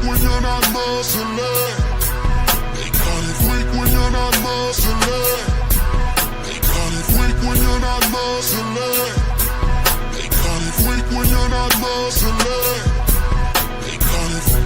when you're not muscling. They call it freak when you're not muscling. They call it freak when you're not muscling. They call it freak when you're not muscling. They call it freak.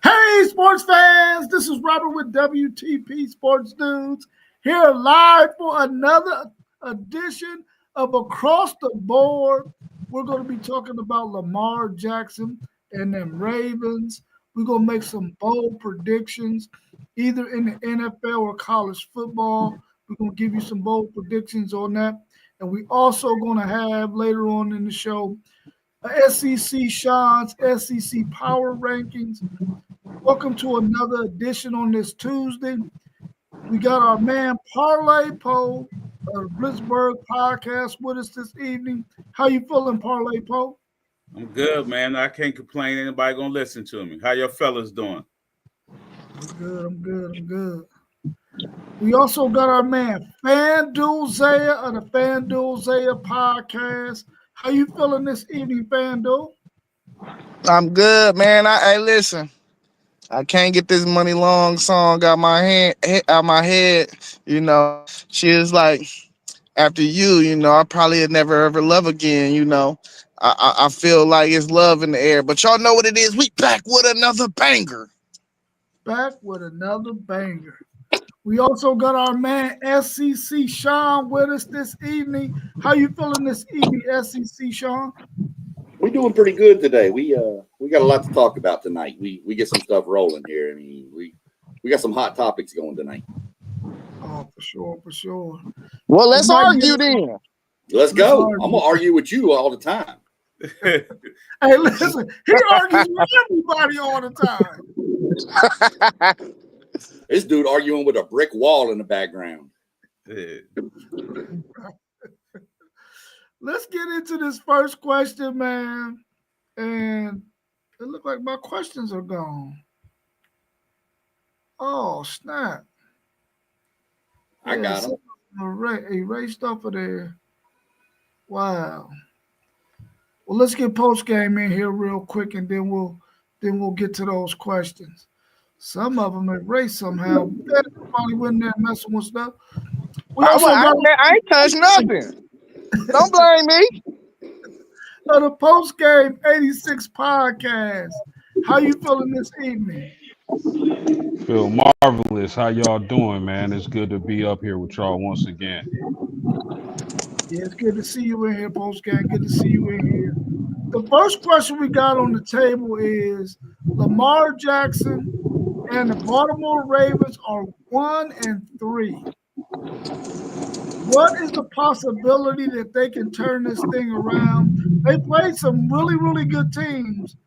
Hey, sports fans, this is Robert with WTP Sports Dudes here live for another edition of Across the Board. We're going to be talking about Lamar Jackson and them Ravens. We're going to make some bold predictions, either in the NFL or college football. We're going to give you some bold predictions on that. And we also going to have later on in the show SEC Sean's SEC Power Rankings. Welcome to another edition on this Tuesday. We got our man Parlay Poe of Blitzburg Podcast with us this evening. How you feeling, Parlay Poe? I'm good, man. I can't complain. Anybody gonna listen to me? How your fellas doing? I'm good. We also got our man FanDuel Zaya of the FanDuel Zaya Podcast. How you feeling this evening, FanDuel? I'm good, man. Hey, listen. I can't get this Money Long song out my head. You know, she was like, after you, I probably would never ever love again. I feel like it's love in the air, but y'all know what it is. We back with another banger. We also got our man SEC Sean with us this evening. How you feeling this evening, SEC Sean? We're doing pretty good today. We got a lot to talk about tonight. We get some stuff rolling here. I mean, we got some hot topics going tonight. Oh, for sure. Well, let's argue then. Let's go. I'm gonna argue with you all the time. Hey, listen, he argues with everybody all the time. This dude arguing with a brick wall in the background. Let's get into this first question, man. And it looks like my questions are gone. Oh, snap. I got them. Erased off of there. Wow. Well, let's get post game in here real quick, and then we'll get to those questions. Some of them erased somehow. Probably went there messing with stuff. I ain't touched nothing. Don't blame me. The post game 86 podcast. How you feeling this evening? Feel marvelous. How y'all doing, man? It's good to be up here with y'all once again. Yeah, it's good to see you in here, post game. Good to see you in here. The first question we got on the table is Lamar Jackson and the Baltimore Ravens are 1-3. What is the possibility that they can turn this thing around? They played some really, really good teams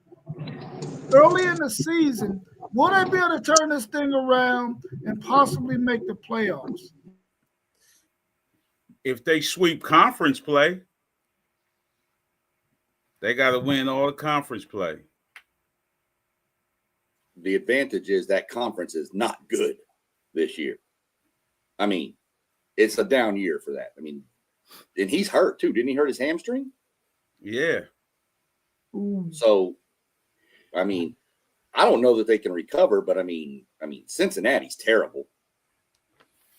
early in the season. Will they be able to turn this thing around and possibly make the playoffs? If they sweep conference play, they got to win all the conference play. The advantage is that conference is not good this year. I mean, it's a down year for that. I mean, and he's hurt too. Didn't he hurt his hamstring? Yeah. So, I mean, I don't know that they can recover, but I mean, Cincinnati's terrible.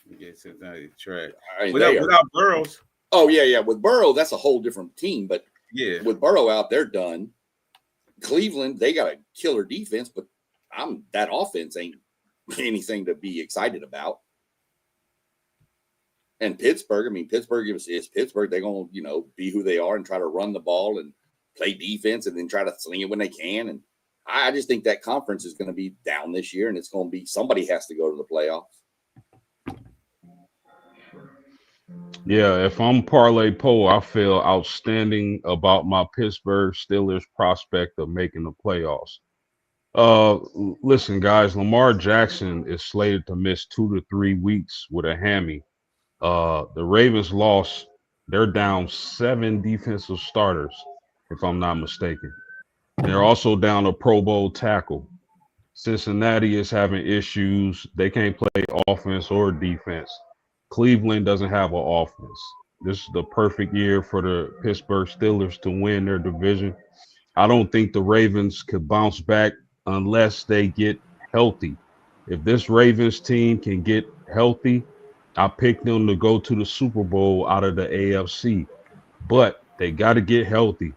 Yeah, Cincinnati's trash. Without Burrows. Oh yeah. With Burrow, that's a whole different team. But yeah, with Burrow out, they're done. Cleveland, they got a killer defense, but that offense ain't anything to be excited about. And Pittsburgh is Pittsburgh. They're going to, be who they are and try to run the ball and play defense and then try to sling it when they can. And I just think that conference is going to be down this year, and it's going to be somebody has to go to the playoffs. Yeah, if I'm Parlay Poe, I feel outstanding about my Pittsburgh Steelers prospect of making the playoffs. Listen, guys, Lamar Jackson is slated to miss 2 to 3 weeks with a hammy. The Ravens lost. They're down 7 defensive starters, if I'm not mistaken. And they're also down a Pro Bowl tackle. Cincinnati is having issues. They can't play offense or defense. Cleveland doesn't have an offense. This is the perfect year for the Pittsburgh Steelers to win their division. I don't think the Ravens could bounce back unless they get healthy. If this Ravens team can get healthy, I pick them to go to the Super Bowl out of the AFC. But they got to get healthy.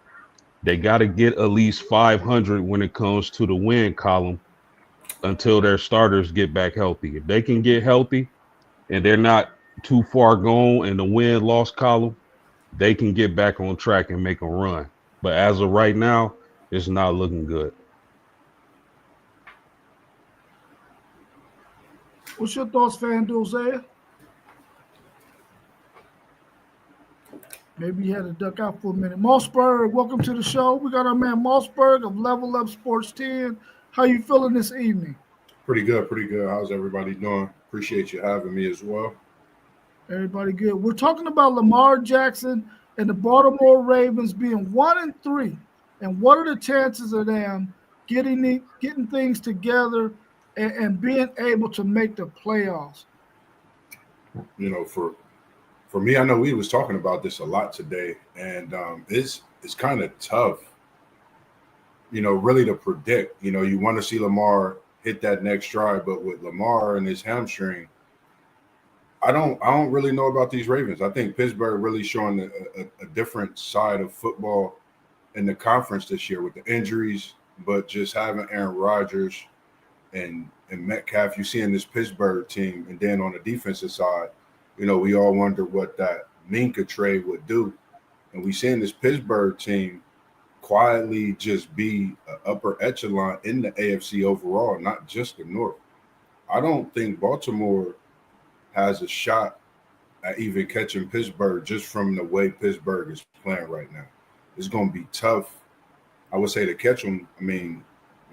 They got to get at least 500 when it comes to the win column until their starters get back healthy. If they can get healthy and they're not too far gone in the win-loss column, they can get back on track and make a run. But as of right now, it's not looking good. What's your thoughts, FanDuel Zaya? Maybe you had to duck out for a minute. Mossberg, welcome to the show. We got our man Mossberg of Level Up Sports 10. How you feeling this evening? Pretty good, pretty good. How's everybody doing? Appreciate you having me as well. Everybody good. We're talking about Lamar Jackson and the Baltimore Ravens being 1-3. And what are the chances of them getting things together and being able to make the playoffs? You know, for me, I know we was talking about this a lot today, and it's kind of tough, you know, really to predict. You know, you want to see Lamar hit that next stride, but with Lamar and his hamstring, I don't really know about these Ravens. I think Pittsburgh really showing a different side of football in the conference this year with the injuries, but just having Aaron Rodgers and Metcalf, you see in this Pittsburgh team, and then on the defensive side, you know, we all wonder what that Minka trade would do. And we seeing this Pittsburgh team quietly just be an upper echelon in the AFC overall, not just the North. I don't think Baltimore has a shot at even catching Pittsburgh just from the way Pittsburgh is playing right now. It's going to be tough, I would say, to catch them. I mean,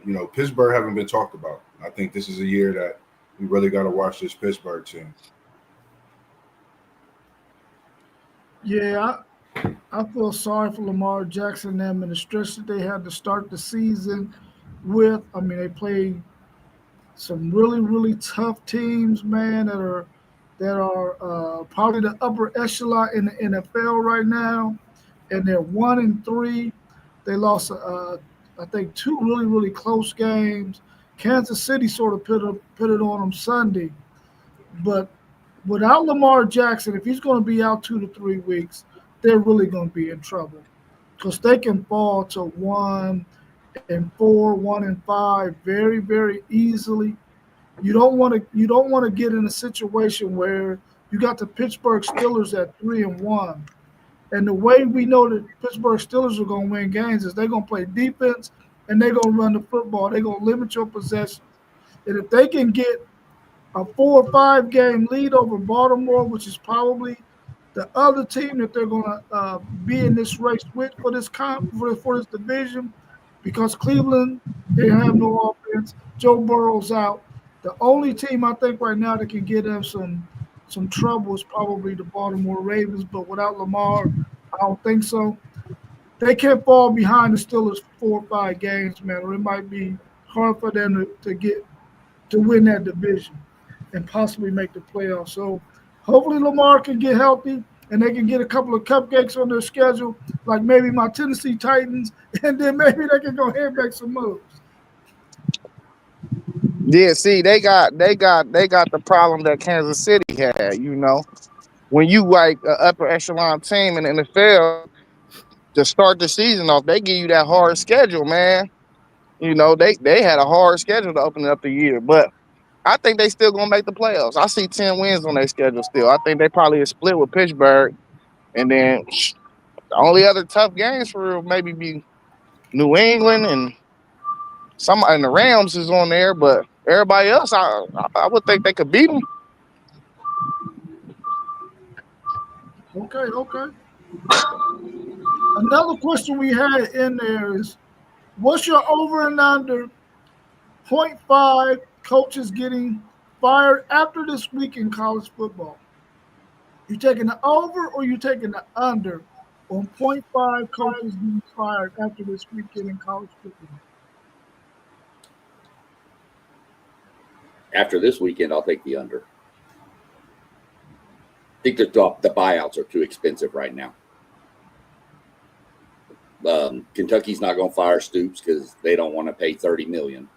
you know, Pittsburgh haven't been talked about. I think this is a year that we really got to watch this Pittsburgh team. Yeah, I feel sorry for Lamar Jackson and them and the stress that they had to start the season with. I mean, they played some really, really tough teams, man, that are probably the upper echelon in the NFL right now, and they're 1-3. They lost, I think, 2 really, really close games. Kansas City sort of put it on them Sunday, but without Lamar Jackson, if he's going to be out 2 to 3 weeks, they're really going to be in trouble because they can fall to 1-4, 1-5 very, very easily. You don't want to get in a situation where you got the Pittsburgh Steelers at 3-1, and the way we know that Pittsburgh Steelers are going to win games is they're going to play defense and they're going to run the football. They're going to limit your possession, and if they can get a 4 or 5 game lead over Baltimore, which is probably the other team that they're going to be in this race with for this for this division, because Cleveland, they have no offense. Joe Burrow's out. The only team I think right now that can get them some trouble is probably the Baltimore Ravens, but without Lamar, I don't think so. They can't fall behind the Steelers 4 or 5 games, man, or it might be hard for them to win that division and possibly make the playoffs. So hopefully Lamar can get healthy and they can get a couple of cupcakes on their schedule, like maybe my Tennessee Titans, and then maybe they can go ahead and make some moves. Yeah, see, they got the problem that Kansas City had. You know, when you like an upper echelon team in the NFL to start the season off, they give you that hard schedule, man. You know, they had a hard schedule to open up the year, but I think they still gonna make the playoffs. I see 10 wins on their schedule still. I think they probably split with Pittsburgh, and then the only other tough games for real maybe be New England and the Rams is on there, but everybody else, I would think they could beat them. Okay. Another question we had in there is, what's your over and under 0.5 coaches getting fired after this week in college football? You taking the over or you taking the under on 0.5 coaches being fired after this weekend in college football? After this weekend, I'll take the under. I think the buyouts are too expensive right now. Kentucky's not going to fire Stoops because they don't want to pay $30 million.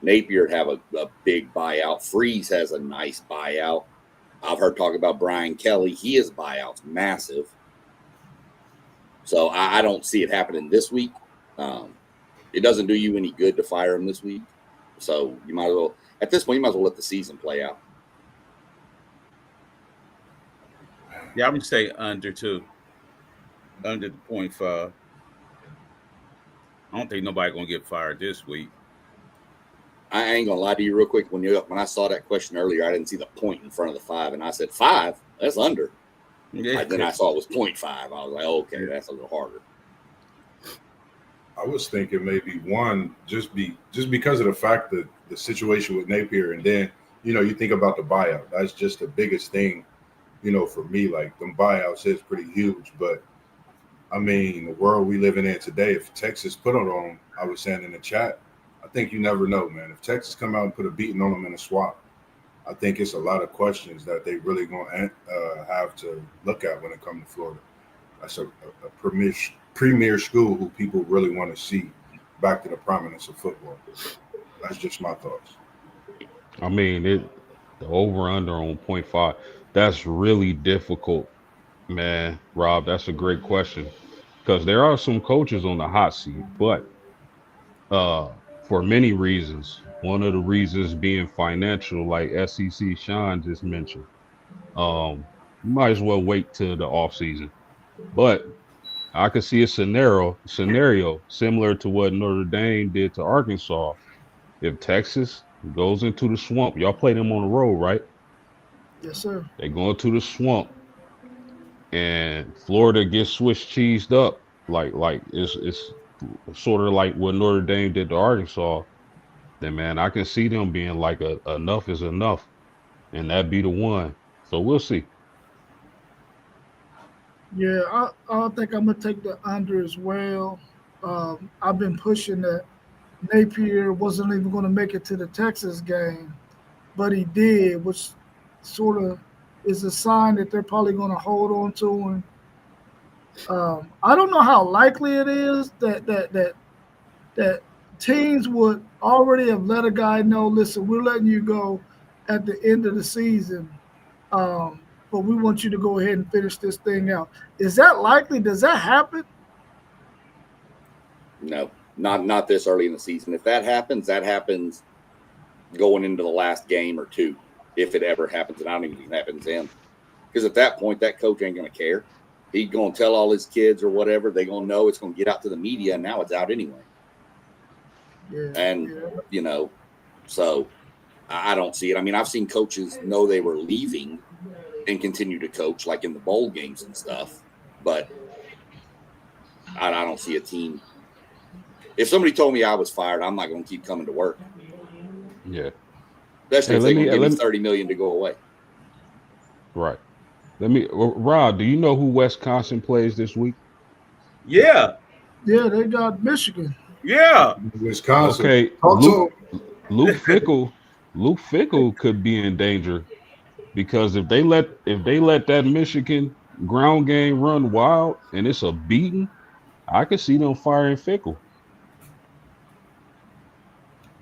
Napier have a big buyout. Freeze has a nice buyout. I've heard talk about Brian Kelly. His buyout's massive. So I don't see it happening this week. It doesn't do you any good to fire him this week. So you might as well, at this point, you might as well let the season play out. Yeah, I'm gonna say under too. Under the 0.5. I don't think nobody gonna get fired this week. I ain't gonna lie to you real quick. When I saw that question earlier, I didn't see the point in front of the 5, and I said 5. That's under. Yeah. Then I saw it was 0.5. I was like, okay, that's a little harder. I was thinking maybe 1, just because of the fact that the situation with Napier, and then you think about the buyout. That's just the biggest thing, for me. Like them buyouts is pretty huge, but I mean, the world we living in today, if Texas put it on, I was saying in the chat, I think you never know, man. If Texas come out and put a beating on them in a swap, I think it's a lot of questions that they really going to have to look at when it comes to Florida. That's a premier school who people really want to see back to the prominence of football. That's just my thoughts. I mean, the over-under on 0.5, that's really difficult, man. Rob, that's a great question because there are some coaches on the hot seat, but for many reasons, one of the reasons being financial, like SEC Sean just mentioned. You might as well wait till the offseason. But I could see a scenario similar to what Notre Dame did to Arkansas. If Texas goes into the swamp, y'all play them on the road, right? Yes, sir. They go into the swamp, and Florida gets Swiss cheesed up, like it's sort of like what Notre Dame did to Arkansas. Then man, I can see them being like enough is enough, and that be the one. So we'll see. Yeah, I think I'm gonna take the under as well. I've been pushing that Napier wasn't even going to make it to the Texas game, but he did, which sort of is a sign that they're probably going to hold on to him. I don't know how likely it is that teams would already have let a guy know, listen, we're letting you go at the end of the season, but we want you to go ahead and finish this thing out. Is that likely? Does that happen? No, not this early in the season. If that happens going into the last game or two, if it ever happens, and I don't even think it happens then. Because at that point, that coach ain't going to care. He's going to tell all his kids or whatever. They're going to know it's going to get out to the media, and now it's out anyway. Yeah. And, so I don't see it. I mean, I've seen coaches know they were leaving and continue to coach, like in the bowl games and stuff. But I don't see a team. If somebody told me I was fired, I'm not going to keep coming to work. Yeah. Especially if they're going to give me $30 million to go away. Right. Rob, do you know who Wisconsin plays this week? Yeah. Yeah, they got Michigan. Yeah. Wisconsin. Okay. Luke Fickell could be in danger because if they let that Michigan ground game run wild and it's a beating, I could see them firing Fickell.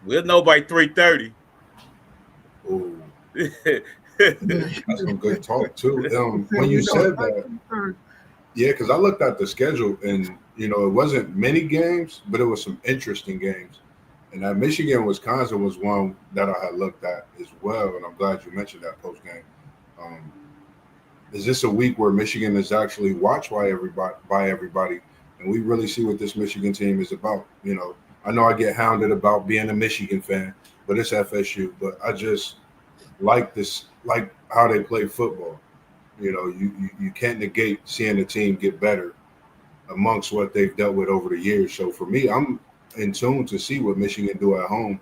We'll know by 3:30. Oh, that's some good talk too. When you said that, yeah, because I looked at the schedule and it wasn't many games, but it was some interesting games. And that Michigan Wisconsin was one that I had looked at as well, and I'm glad you mentioned that post game. Is this a week where Michigan is actually watched by everybody, and we really see what this Michigan team is about? I know I get hounded about being a Michigan fan, but it's FSU. But I just like how they play football. You can't negate seeing the team get better amongst what they've dealt with over the years. So for me, I'm in tune to see what Michigan do at home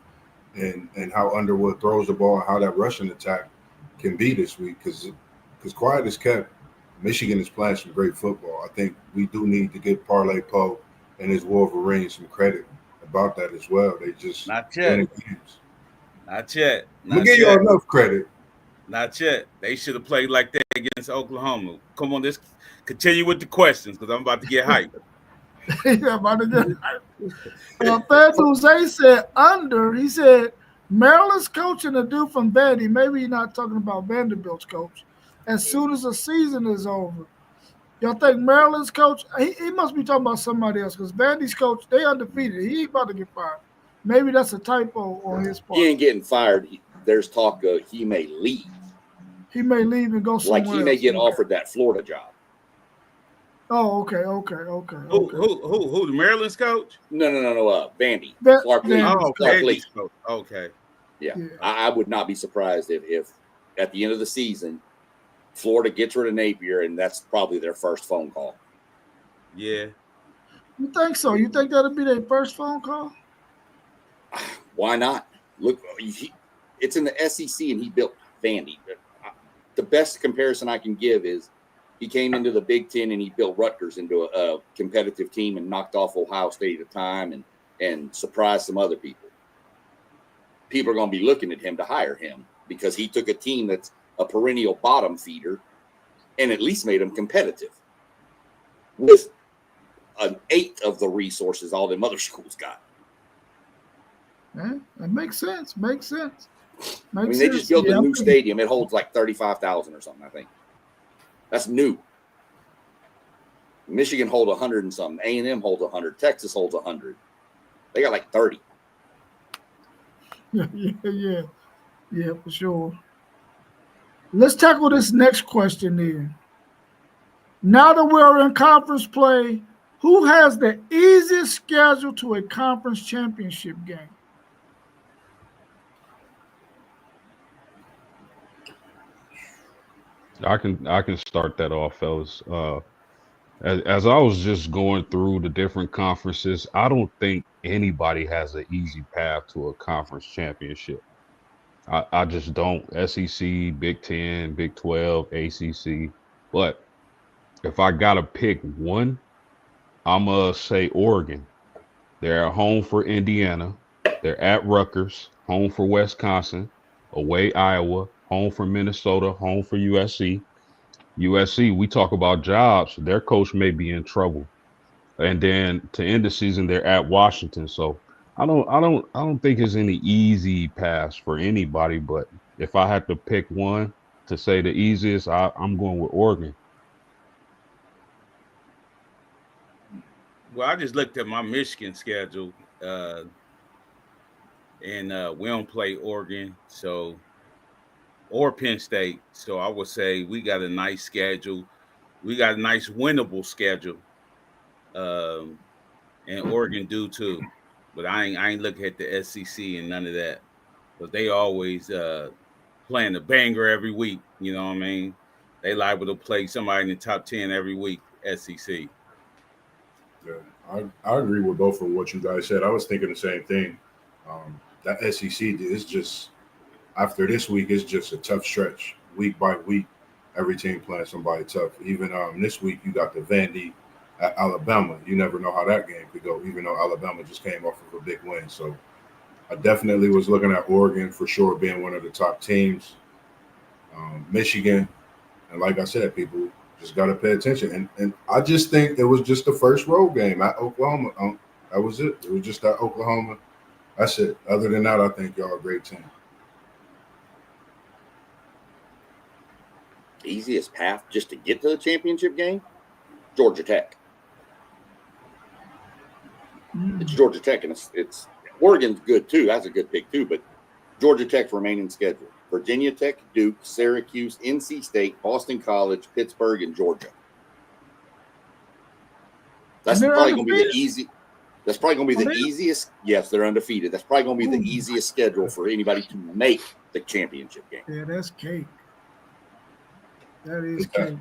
and how Underwood throws the ball and how that rushing attack can be this week. Because quiet is kept, Michigan is playing some great football. I think we do need to give Parlay Poe and his Wolverines some credit about that as well. They just Not yet. winning games. Not yet. I'm gonna Not give yet. y'all enough credit. Not yet. They should have played like that against Oklahoma. Come on, let's continue with the questions because I'm about to get hyped. Yeah, about to get Fed said under. He said Maryland's coaching a dude from Vandy. Maybe he's not talking about Vanderbilt's coach. As soon as the season is over, y'all think Maryland's coach? He must be talking about somebody else because Vandy's coach they undefeated. He ain't about to get fired. Maybe that's a typo on his part. He ain't getting fired. There's talk of he may leave. He may leave and go somewhere. Like he may else. get offered that Florida job. Oh, okay. Who? The Maryland's coach? No. Vandy. Clark Lee. Oh, Clark Lee. coach. Okay. Yeah. I would not be surprised if at the end of the season, Florida gets rid of Napier, and that's probably their first phone call. Yeah. You think so? You think that'll be their first phone call? Why not? Look, it's in the SEC, and he built Vandy. The best comparison I can give is he came into the Big Ten and he built Rutgers into a competitive team and knocked off Ohio State at a time and surprised some other people. People are going to be looking at him to hire him because he took a team that's a perennial bottom feeder and at least made them competitive with an eighth of the resources all them other schools got. Yeah, that makes sense. They just built a new stadium. It holds like 35,000 or something, I think. That's new. Michigan holds 100 and something. A&M holds 100. Texas holds 100. They got like 30. Yeah, for sure. Let's tackle this next question then. Now that we're in conference play, who has the easiest schedule to a conference championship game? I can start that off, fellas. As I was just going through the different conferences, I don't think anybody has an easy path to a conference championship. I just don't. SEC, Big 10, Big 12, ACC. But if I gotta pick one, I'm gonna say Oregon. They're at home for Indiana. They're at Rutgers, home for Wisconsin, away Iowa, home for Minnesota, home for USC. USC, we talk about jobs. Their coach may be in trouble. And then to end the season, they're at Washington. So I don't think it's any easy pass for anybody. But if I had to pick one to say the easiest, I'm going with Oregon. Well, I just looked at my Michigan schedule, and we don't play Oregon, or Penn State. So I would say we got a nice schedule. We got a nice winnable schedule, and Oregon do too. But I ain't looking at the SEC and none of that, because they always playing a banger every week. You know what I mean? They liable to play somebody in the top 10 every week. SEC. Yeah, I agree with both of what you guys said. I was thinking the same thing. That SEC is just, after this week, it's just a tough stretch. Week by week, every team playing somebody tough. Even this week, you got the Vandy at Alabama. You never know how that game could go, even though Alabama just came off of a big win. So I definitely was looking at Oregon for sure being one of the top teams. Michigan, and like I said, people just got to pay attention. And I just think it was just the first road game at Oklahoma. That was it. It was just that Oklahoma. That's it. Other than that, I think y'all a great team. Easiest path just to get to the championship game? Georgia Tech. It's Georgia Tech, and it's Oregon's good too. That's a good pick too, but Georgia Tech's remaining schedule. Virginia Tech, Duke, Syracuse, NC State, Boston College, Pittsburgh, and Georgia. That's probably going to be the easy. That's probably going to be the easiest. Yes, they're undefeated. That's probably going to be the easiest schedule for anybody to make the championship game. Yeah, that's cake. That is cake.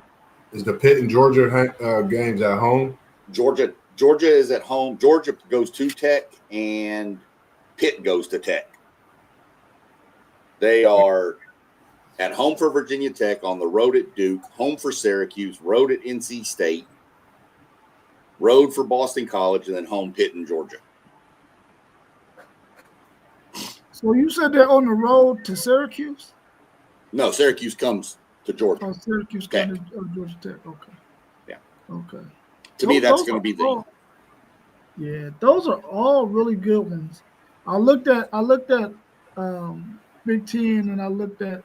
Is the Pitt and Georgia games at home? Georgia is at home. Georgia goes to Tech, and Pitt goes to Tech. They are at home for Virginia Tech, on the road at Duke, home for Syracuse, road at NC State, road for Boston College, and then home Pitt in Georgia. So you said they're on the road to Syracuse? No, Syracuse comes to Georgia. Oh, Syracuse Tech. comes to Georgia Tech. Okay. Yeah. Okay. To me, that's going to be the. Yeah, those are all really good ones. I looked at Big Ten and I looked at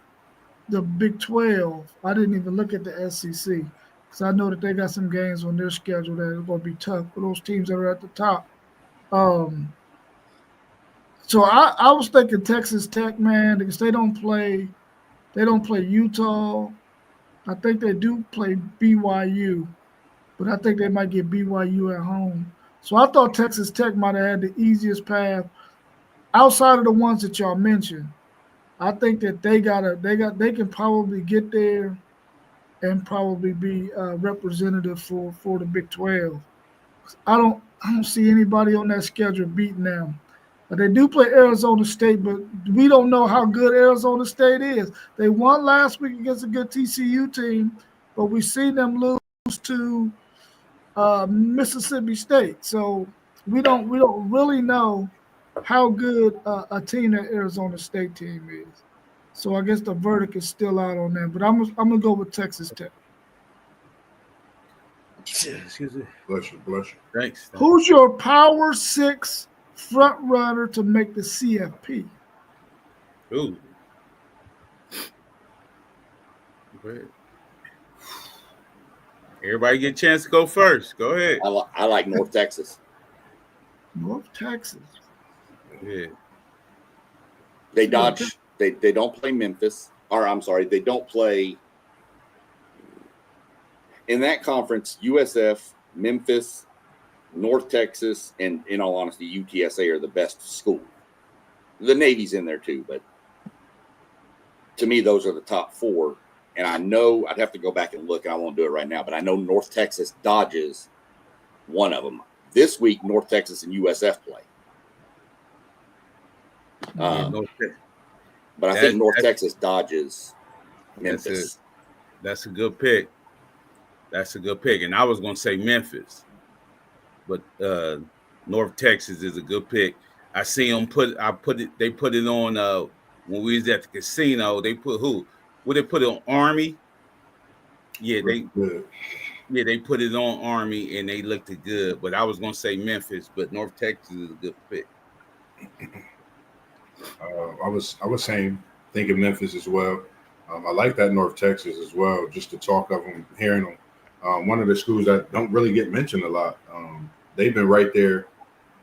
the Big 12. I didn't even look at the SEC because I know that they got some games on their schedule that are going to be tough for those teams that are at the top. So I was thinking Texas Tech, man, because they don't play Utah. I think they do play BYU, but I think they might get BYU at home. So I thought Texas Tech might have had the easiest path outside of the ones that y'all mentioned. I think that they can probably get there and probably be representative for the Big 12. I don't see anybody on that schedule beating them. They do play Arizona State, but we don't know how good Arizona State is. They won last week against a good TCU team, but we've seen them lose to Mississippi State. So we don't really know how good a team that Arizona State team is. So I guess the verdict is still out on them. But I'm gonna go with Texas Tech. Excuse me. Bless you. Thanks. Who's your Power 6 front runner to make the CFP? Ooh. Go ahead. Everybody get a chance to go first. Go ahead. I like North Texas. North Texas. Yeah. They dodge. They don't play Memphis. Or I'm sorry, they don't play in that conference. USF, Memphis, North Texas, and in all honesty, UTSA are the best school. The Navy's in there too, but to me, those are the top four. And I know I'd have to go back and look, and I won't do it right now, but I know North Texas dodges one of them. This week, North Texas and USF play. But I think North Texas dodges Memphis. That's a good pick. That's a good pick. And I was going to say Memphis, but North Texas is a good pick. I see them they put it on when we was at the casino. They put who? Would they put it on Army? Yeah, they put it on Army and they looked good. But I was going to say Memphis, but North Texas is a good pick. I was thinking Memphis as well. I like that North Texas as well. Just to talk of them, hearing them. One of the schools that don't really get mentioned a lot. They've been right there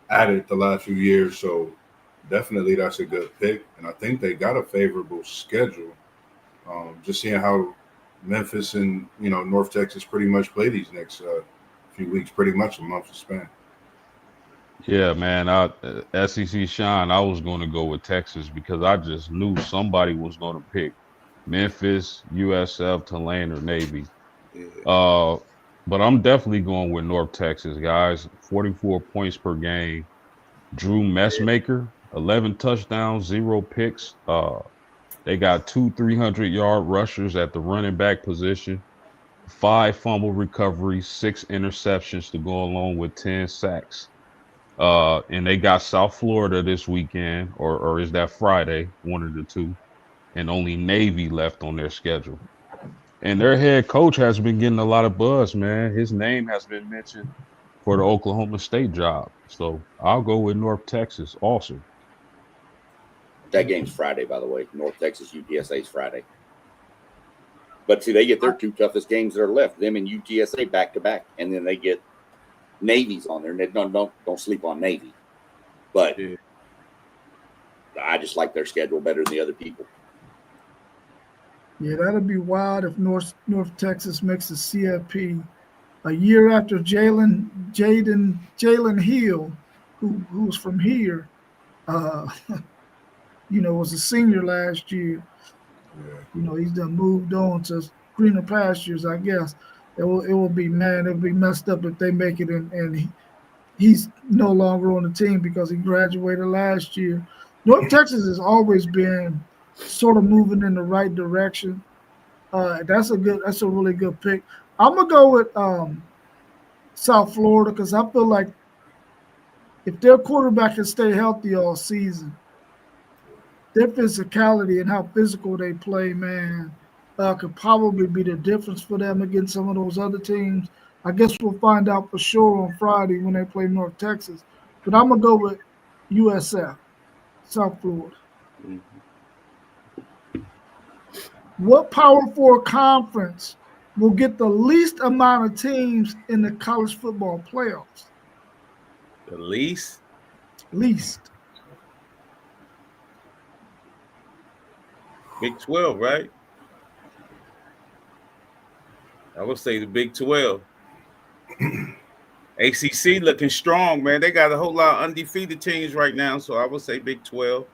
at it the last few years, so definitely that's a good pick. And I think they got a favorable schedule. Just seeing how Memphis and North Texas pretty much play these next few weeks, pretty much a month span. Yeah, man. SEC Sean, I was going to go with Texas because I just knew somebody was going to pick Memphis, USF, Tulane, or Navy. Yeah. But I'm definitely going with North Texas, guys. 44 points per game. Drew Messmaker, 11 touchdowns, 0 picks. They got 2 300-yard rushers at the running back position, 5 fumble recoveries, 6 interceptions to go along with 10 sacks. And they got South Florida this weekend, or is that Friday, one of the two, and only Navy left on their schedule. And their head coach has been getting a lot of buzz, man. His name has been mentioned for the Oklahoma State job. So I'll go with North Texas also. That game's Friday, by the way. North Texas, UTSA is Friday. But see, they get their 2 toughest games that are left, them and UTSA back to back, and then they get Navy's on there. And they don't sleep on Navy. But I just like their schedule better than the other people. Yeah, that'd be wild if North Texas makes the CFP a year after Jalen Hill, who's from here, was a senior last year. Yeah. He's done moved on to greener pastures, I guess. It will be messed up if they make it and he's no longer on the team because he graduated last year. North Texas has always been sort of moving in the right direction. That's a really good pick. I'm gonna go with South Florida because I feel like if their quarterback can stay healthy all season, their physicality and how physical they play, man, could probably be the difference for them against some of those other teams. I guess we'll find out for sure on Friday when they play North Texas. But I'm gonna go with USF, South Florida. Mhm. What Power Four conference will get the least amount of teams in the college football playoffs? The least Least. Big 12, right? I would say the Big 12. ACC looking strong, man. They got a whole lot of undefeated teams right now, so I would say Big 12.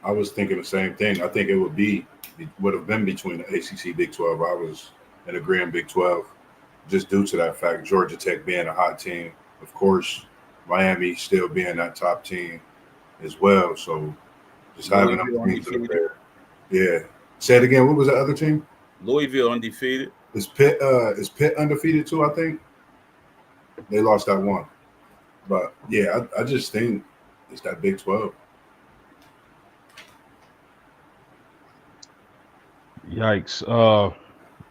I was thinking the same thing. I think it would have been between the ACC Big 12. I was in agreeing Big 12 just due to that fact. Georgia Tech being a hot team, of course, Miami still being that top team as well. So just having them Louisville teams up undefeated. there. Yeah. Say it again. What was the other team? Louisville undefeated. Is Pitt undefeated too? I think they lost that one. But yeah, I just think it's that Big 12. Yikes.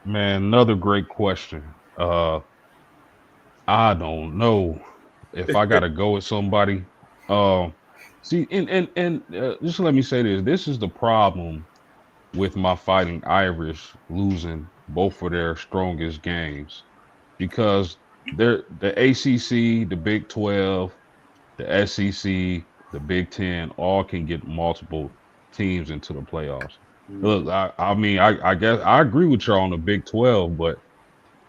Man, another great question. I don't know if I gotta go with somebody. See, and just let me say this. This is the problem with my Fighting Irish losing both of their strongest games because they're the ACC, the Big 12, the SEC, the Big 10, all can get multiple teams into the playoffs. Look, I mean, I guess I agree with y'all on the Big 12, but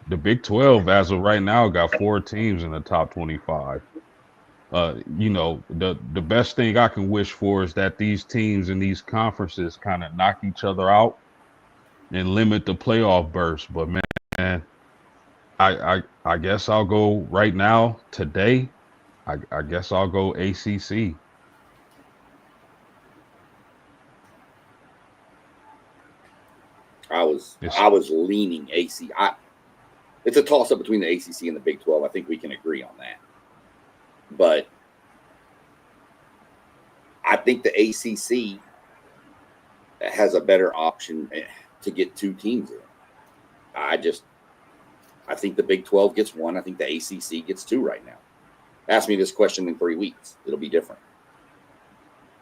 the Big 12 as of right now got 4 teams in the top 25. The best thing I can wish for is that these teams in these conferences kind of knock each other out and limit the playoff burst. But man, I guess I'll go right now today. I guess I'll go ACC. It's I was leaning AC. It's a toss up between the ACC and the Big 12. I think we can agree on that. But I think the ACC has a better option to get 2 teams in. I think the Big 12 gets 1. I think the ACC gets 2 right now. Ask me this question in 3 weeks. It'll be different.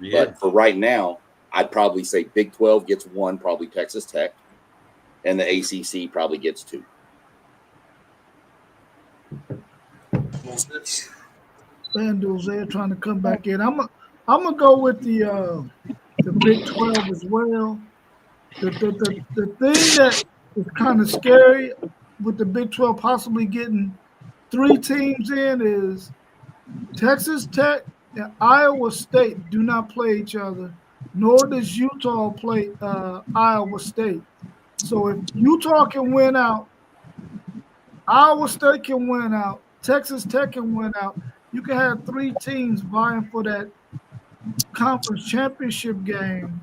Yeah. But for right now, I'd probably say Big 12 gets 1, probably Texas Tech, and the ACC probably gets 2. FanDuel's there trying to come back in. I'm gonna go with the Big 12 as well. The thing that is kind of scary with the Big 12 possibly getting 3 teams in is Texas Tech and Iowa State do not play each other, nor does Utah play Iowa State. So if Utah can win out, Iowa State can win out, Texas Tech can win out, you can have 3 teams vying for that conference championship game.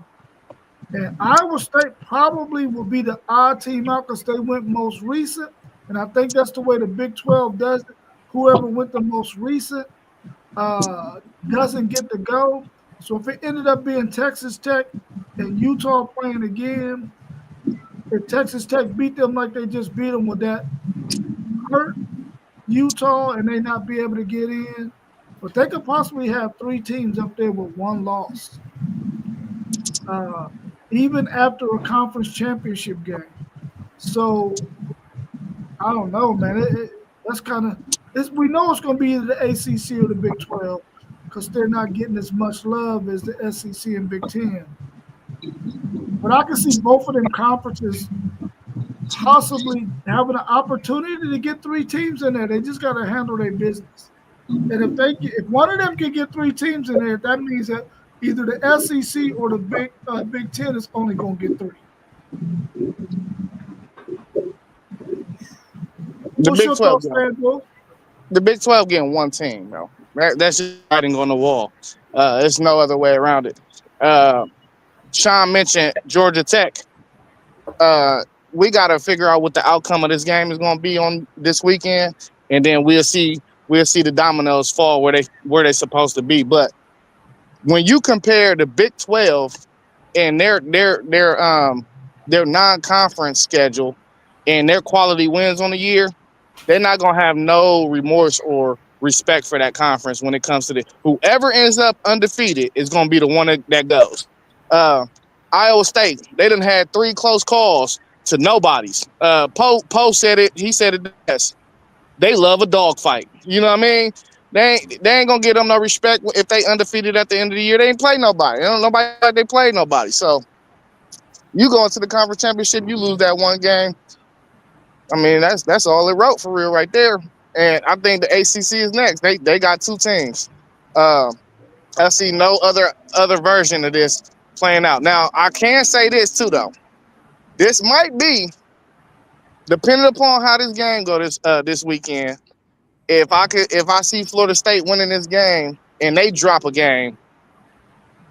And Iowa State probably will be the odd team out because they went most recent. And I think that's the way the Big 12 does it. Whoever went the most recent doesn't get to go. So if it ended up being Texas Tech and Utah playing again, if Texas Tech beat them like they just beat them, would that hurt Utah and they not be able to get in? But they could possibly have 3 teams up there with 1 loss, even after a conference championship game. So I don't know, man. That's kind of we know it's going to be either the ACC or the Big 12 because they're not getting as much love as the SEC and Big 10. But I can see both of them conferences possibly having an opportunity to get 3 teams in there. They just got to handle their business. And if one of them can get 3 teams in there, that means that either the SEC or the Big 10 is only going to get 3. The What's Big your 12. thoughts, FanDuel? The Big 12 getting 1 team, though. That's just writing on the wall. There's no other way around it. Uh, Sean mentioned Georgia Tech. We got to figure out what the outcome of this game is going to be on this weekend, and then we'll see the dominoes fall where they're supposed to be. But when you compare the Big 12 and their non-conference schedule and their quality wins on the year, they're not gonna have no remorse or respect for that conference when it comes to whoever ends up undefeated is gonna be the one that goes. Uh, Iowa State, they done had 3 close calls to nobodies. Poe said it. He said it best. They love a dogfight. You know what I mean? They ain't gonna give them no respect if they undefeated at the end of the year. They ain't play nobody. Nobody like they played nobody. So you go into the conference championship, you lose that one game. I mean, that's all it wrote for real right there. And I think the ACC is next. They got 2 teams. I see no other version of this playing out. Now I can say this too though. This might be depending upon how this game go this weekend. If I see Florida State winning this game and they drop a game,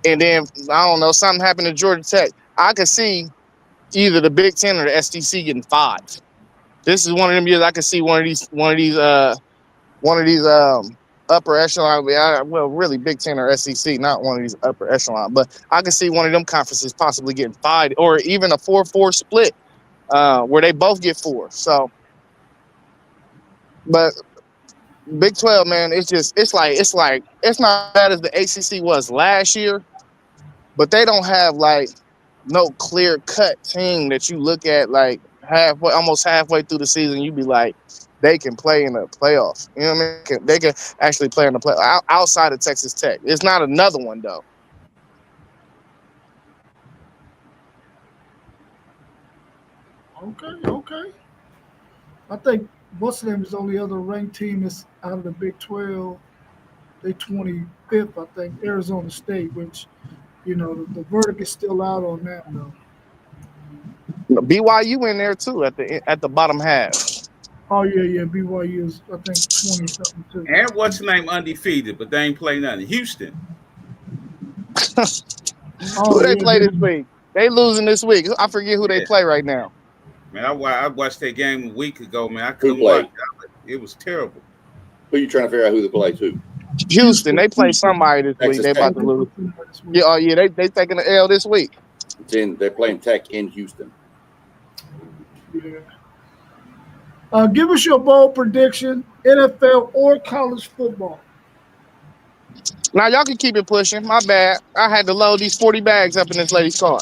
and then I don't know something happened to Georgia Tech, I could see either the Big Ten or the SEC getting 5. This is one of them years I could see one of these upper echelon. Well, really Big Ten or SEC, not one of these upper echelon, but I could see one of them conferences possibly getting 5 or even a 4-4 split where they both get 4. So, but Big 12, man, it's not bad as the ACC was last year, but they don't have like no clear cut team that you look at like almost halfway through the season. You be like, they can play in the playoffs. You know what I mean? They can actually play in the play outside of Texas Tech. It's not another one though. Okay. I think what's the name is the only other ranked team is out of the Big 12. They 25th, I think. Arizona State, which the verdict is still out on that though. BYU in there too at the bottom half. Oh yeah. BYU is I think 20 something too. And what's the name undefeated, but they ain't play nothing. Houston. Who they play this week? They losing this week. I forget who they play right now. Man, I watched that game a week ago, man. I couldn't watch it. It was terrible. Who are you trying to figure out who to play to? Houston. They play somebody this week. They about to lose. Yeah, they taking the L this week. They're playing Tech in Houston. Yeah. Give us your bold prediction, NFL or college football. Now y'all can keep it pushing. My bad. I had to load these 40 bags up in this lady's car.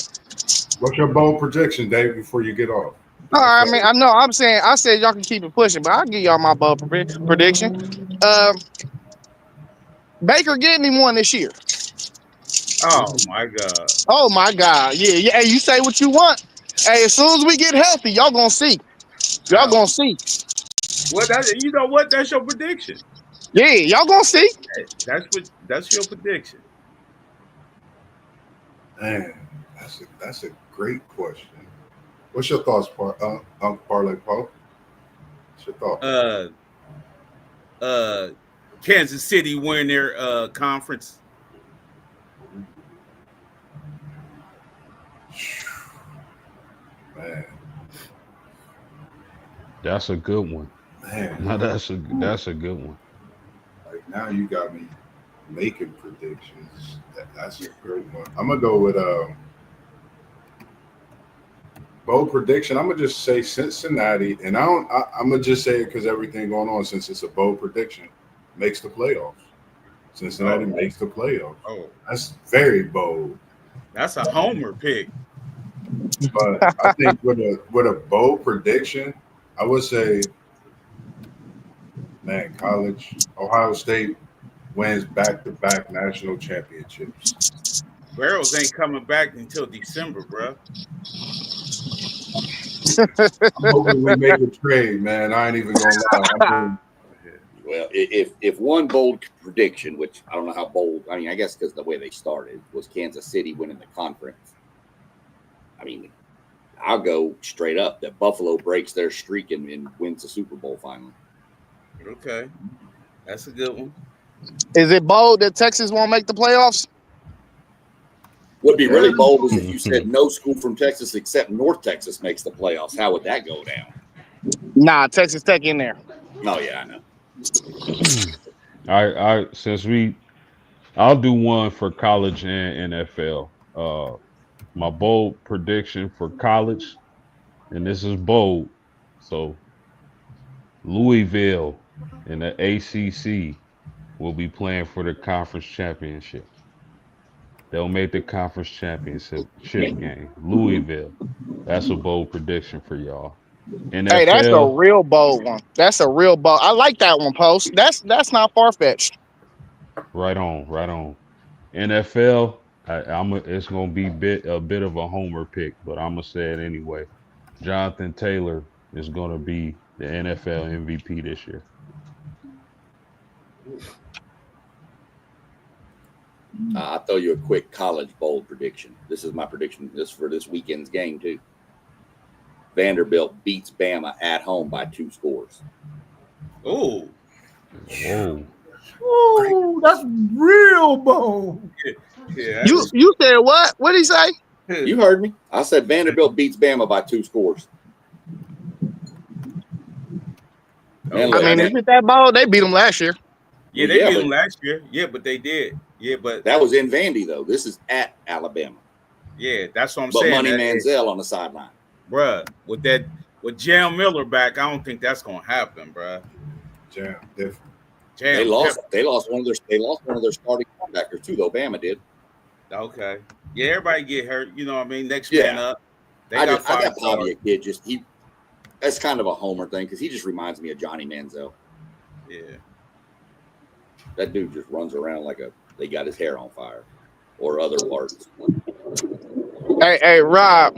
What's your bold prediction, Dave, before you get off? I mean, I know. I said y'all can keep it pushing, but I'll give y'all my bold prediction. Baker getting him one this year. Oh my God. Oh my God. Yeah. Hey, you say what you want. Hey, as soon as we get healthy, y'all gonna see. Y'all gonna see. Well, you know what? That's your prediction. Yeah, y'all gonna see. That's your prediction. Man, that's a great question. What's your thoughts, Uncle Parlay Poe? What's your thoughts? Kansas City win their conference. Man, That's a good one. man, Now that's a good one. like now you got me making predictions. That's a great one. I'm gonna go with bold prediction. I'm gonna just say Cincinnati, and I'm gonna just say it because everything going on. Since it's a bold prediction, makes the playoffs. Cincinnati makes the playoffs. Oh, That's very bold. that's a homer pick. But I think with a bold prediction, I would say, man, Ohio State wins back-to-back national championships. Barrels ain't coming back until December, bro. I'm hoping we make a trade, man. I ain't even gonna lie. Well, if one bold prediction, which I don't know how bold, I mean, I guess because the way they started was Kansas City winning the conference. I mean, I'll go straight up that Buffalo breaks their streak and wins the Super Bowl finally. Okay, that's a good one. Is it bold that Texas won't make the playoffs? Would be really bold is if you said no school from Texas except North Texas makes the playoffs. How would that go down? Nah, Texas Tech in there. Oh yeah, I know. I'll do one for college and NFL. My bold prediction for college, and this is bold. So Louisville in the ACC will be playing for the conference championship. They'll make the conference championship game. Louisville. That's a bold prediction for y'all. Hey, that's a NFL, real bold one. That's a real bold. I like that one, Post. That's not far fetched. right on, right on. NFL, it's gonna be a bit of a homer pick, but I'm gonna say it anyway. Jonathan Taylor is gonna be the NFL MVP this year. I'll throw you a quick college bold prediction. This is my prediction. This for this weekend's game too. Vanderbilt beats Bama at home by 2 scores. Oh, Whoa. Ooh, that's real bold. yeah. You said what? What did he say? You heard me. I said Vanderbilt beats Bama by 2 scores. Man, look, I mean, is it that bold? They beat them last year. Yeah, they Yeah, beat but- them last year. Yeah, but they did. Yeah, but that was in Vandy though. This is at Alabama. yeah, that's what I'm But saying. Money That- Manziel on the sideline. bruh, with Jam Miller back, I don't think that's gonna happen, bruh. Jam, different. Jam, They lost one of their starting linebackers too, though. Bama did. Okay. Yeah, everybody get hurt. You know what I mean? Next Yeah. man up. They I got got 5 Bobby a stars. kid. That's kind of a homer thing because he just reminds me of Johnny Manziel. Yeah. That dude just runs around like they got his hair on fire or other parts. Hey, Rob.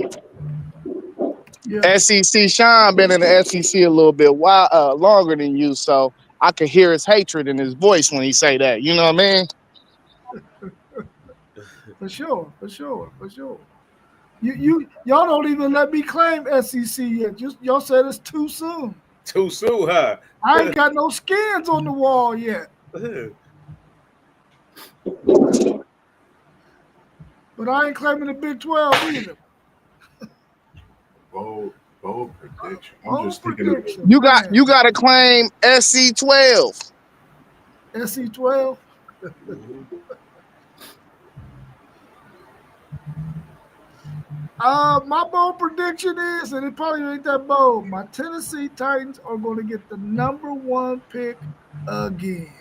Yeah. SEC Sean been in the SEC a little bit longer than you, so I could hear his hatred in his voice when he say that. You know what I mean? For sure. Y'all don't even let me claim SEC yet. Just y'all said it's too soon. Too soon, huh? I ain't got no skins on the wall yet. But I ain't claiming the Big 12 either. Bold prediction. I'm Bold just thinking of prediction. You got to claim SC 12. SC 12. My bold prediction is, and it probably ain't that bold, my Tennessee Titans are going to get the #1 pick again.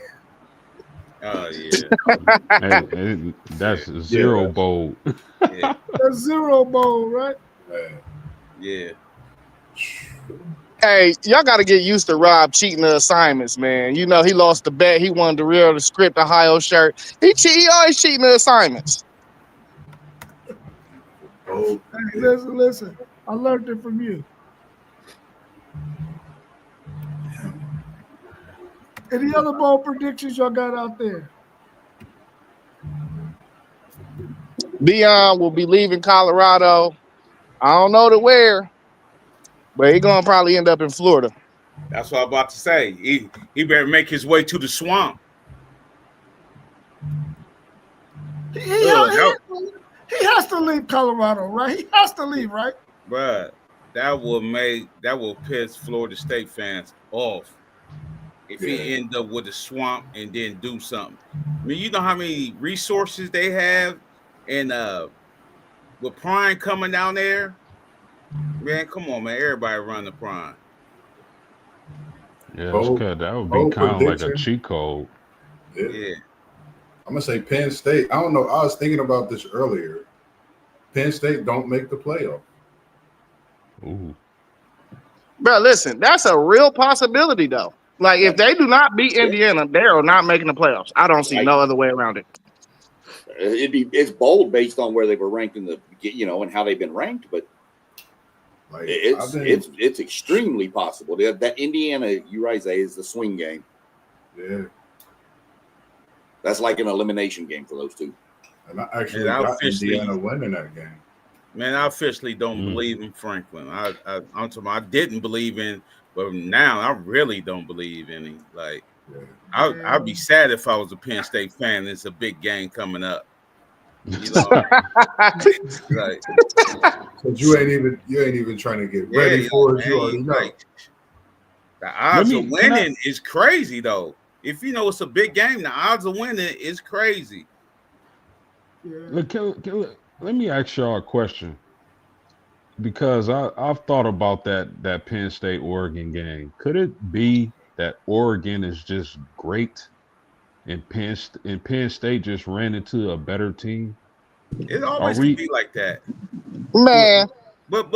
Oh yeah. Hey, that's zero bold. Yeah. That's 0 bold, right? man. Yeah. Hey, y'all got to get used to Rob cheating the assignments, man. You know, he lost the bet. He wanted to wear the script Ohio shirt. He always cheating the assignments. Bold Hey, listen. I learned it from you. Any other bold predictions y'all got out there? Deion will be leaving Colorado. I don't know to where, but he's going to probably end up in Florida. That's what I'm about to say. He better make his way to the swamp. He has to leave Colorado, right? He has to leave, right? Bruh, that will piss Florida State fans off if he end up with a swamp and then do something. I mean, you know how many resources they have, and with Prime coming down there, man, come on, man, everybody run the Prime. Yeah, Bold- that would be bold kind of like a prediction. cheat code. Yeah. I'm gonna say Penn State. I don't know. I was thinking about this earlier. Penn State don't make the playoff. Ooh. Bro, listen, that's a real possibility, though. Like, if they do not beat Indiana, they are not making the playoffs. I don't see no other way around it. It's bold based on where they were ranked in the and how they've been ranked, but Like it's extremely possible. That Indiana, you right, say, is the swing game. Yeah, That's like an elimination game for those two. and I actually Yeah, got officially- Indiana winning that game. Man, I officially don't believe in Franklin. I'm talking about, I didn't believe in, but now I really don't believe in him. Like, I'd be sad if I was a Penn State fan. It's a big game coming up. You know, like Because you ain't even trying to get ready for it. You already know. like, the odds of winning is crazy though. If you know it's a big game, the odds of winning is crazy. Yeah. Let me ask y'all a question, because I've thought about that Penn State Oregon game. Could it be that Oregon is just great and Penn State just ran into a better team? It always can be like that, Man. But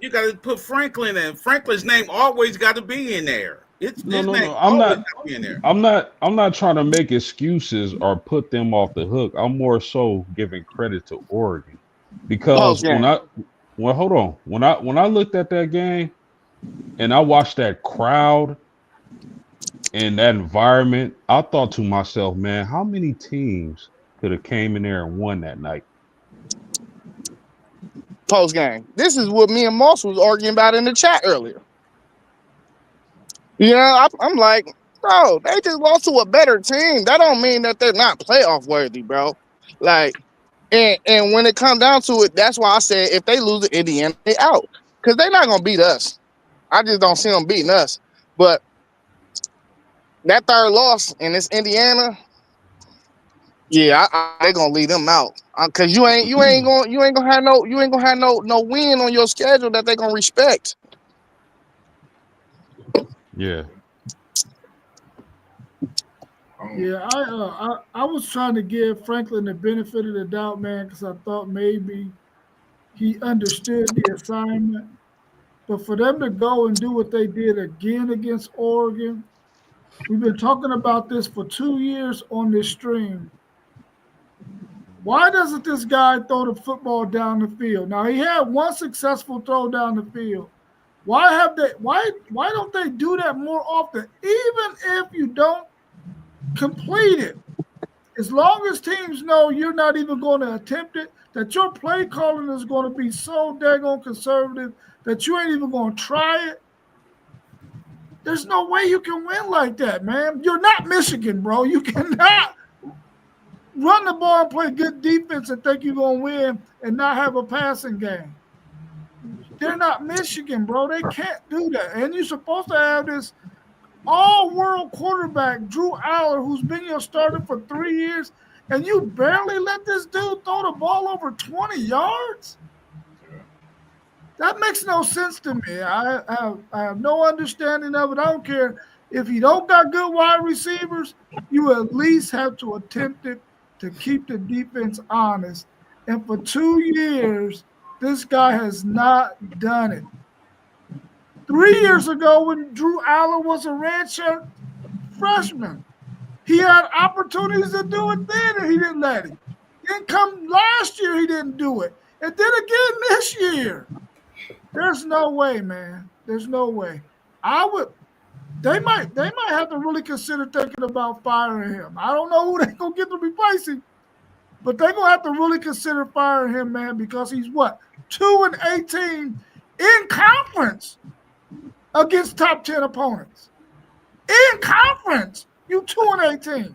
you got to put Franklin in. Franklin's name always got to be in there. No. I'm not trying to make excuses or put them off the hook. I'm more so giving credit to Oregon, because when I looked at that game and I watched that crowd and that environment, I thought to myself, man, how many teams could have came in there and won that night? Post game. This is what me and Moss was arguing about in the chat earlier. You know, I'm like, bro, they just lost to a better team. That don't mean that they're not playoff worthy, bro. Like, and when it comes down to it, that's why I said if they lose to Indiana, they out. Because they're not gonna beat us. I just don't see them beating us. But that third loss in this Indiana, yeah, they're gonna leave them out. Cause you ain't gonna have no win on your schedule that they're gonna respect. Yeah. Yeah, I was trying to give Franklin the benefit of the doubt, man, because I thought maybe he understood the assignment. But for them to go and do what they did again against Oregon, we've been talking about this for 2 years on this stream. Why doesn't this guy throw the football down the field? Now he had one successful throw down the field. Why don't they do that more often? Even if you don't complete it, as long as teams know you're not even going to attempt it, that your play calling is going to be so daggone conservative that you ain't even going to try it. There's no way you can win like that, man. You're not Michigan, bro. You cannot run the ball and play good defense and think you're going to win and not have a passing game. They're not Michigan, bro. They can't do that. And you're supposed to have this all-world quarterback, Drew Aller, who's been your starter for 3 years, and you barely let this dude throw the ball over 20 yards? That makes no sense to me. I have no understanding of it. I don't care if you don't got good wide receivers, you at least have to attempt it to keep the defense honest. And for 2 years, this guy has not done it. 3 years ago, when Drew Aller was a redshirt freshman, he had opportunities to do it then, and he didn't let him. Then come last year, he didn't do it. And then again this year. There's no way, man. There's no way. They might have to really consider thinking about firing him. I don't know who they're going to get to replace him, but they're going to have to really consider firing him, man, because he's what? 2-18 in conference against top 10 opponents. In conference, you 2-18.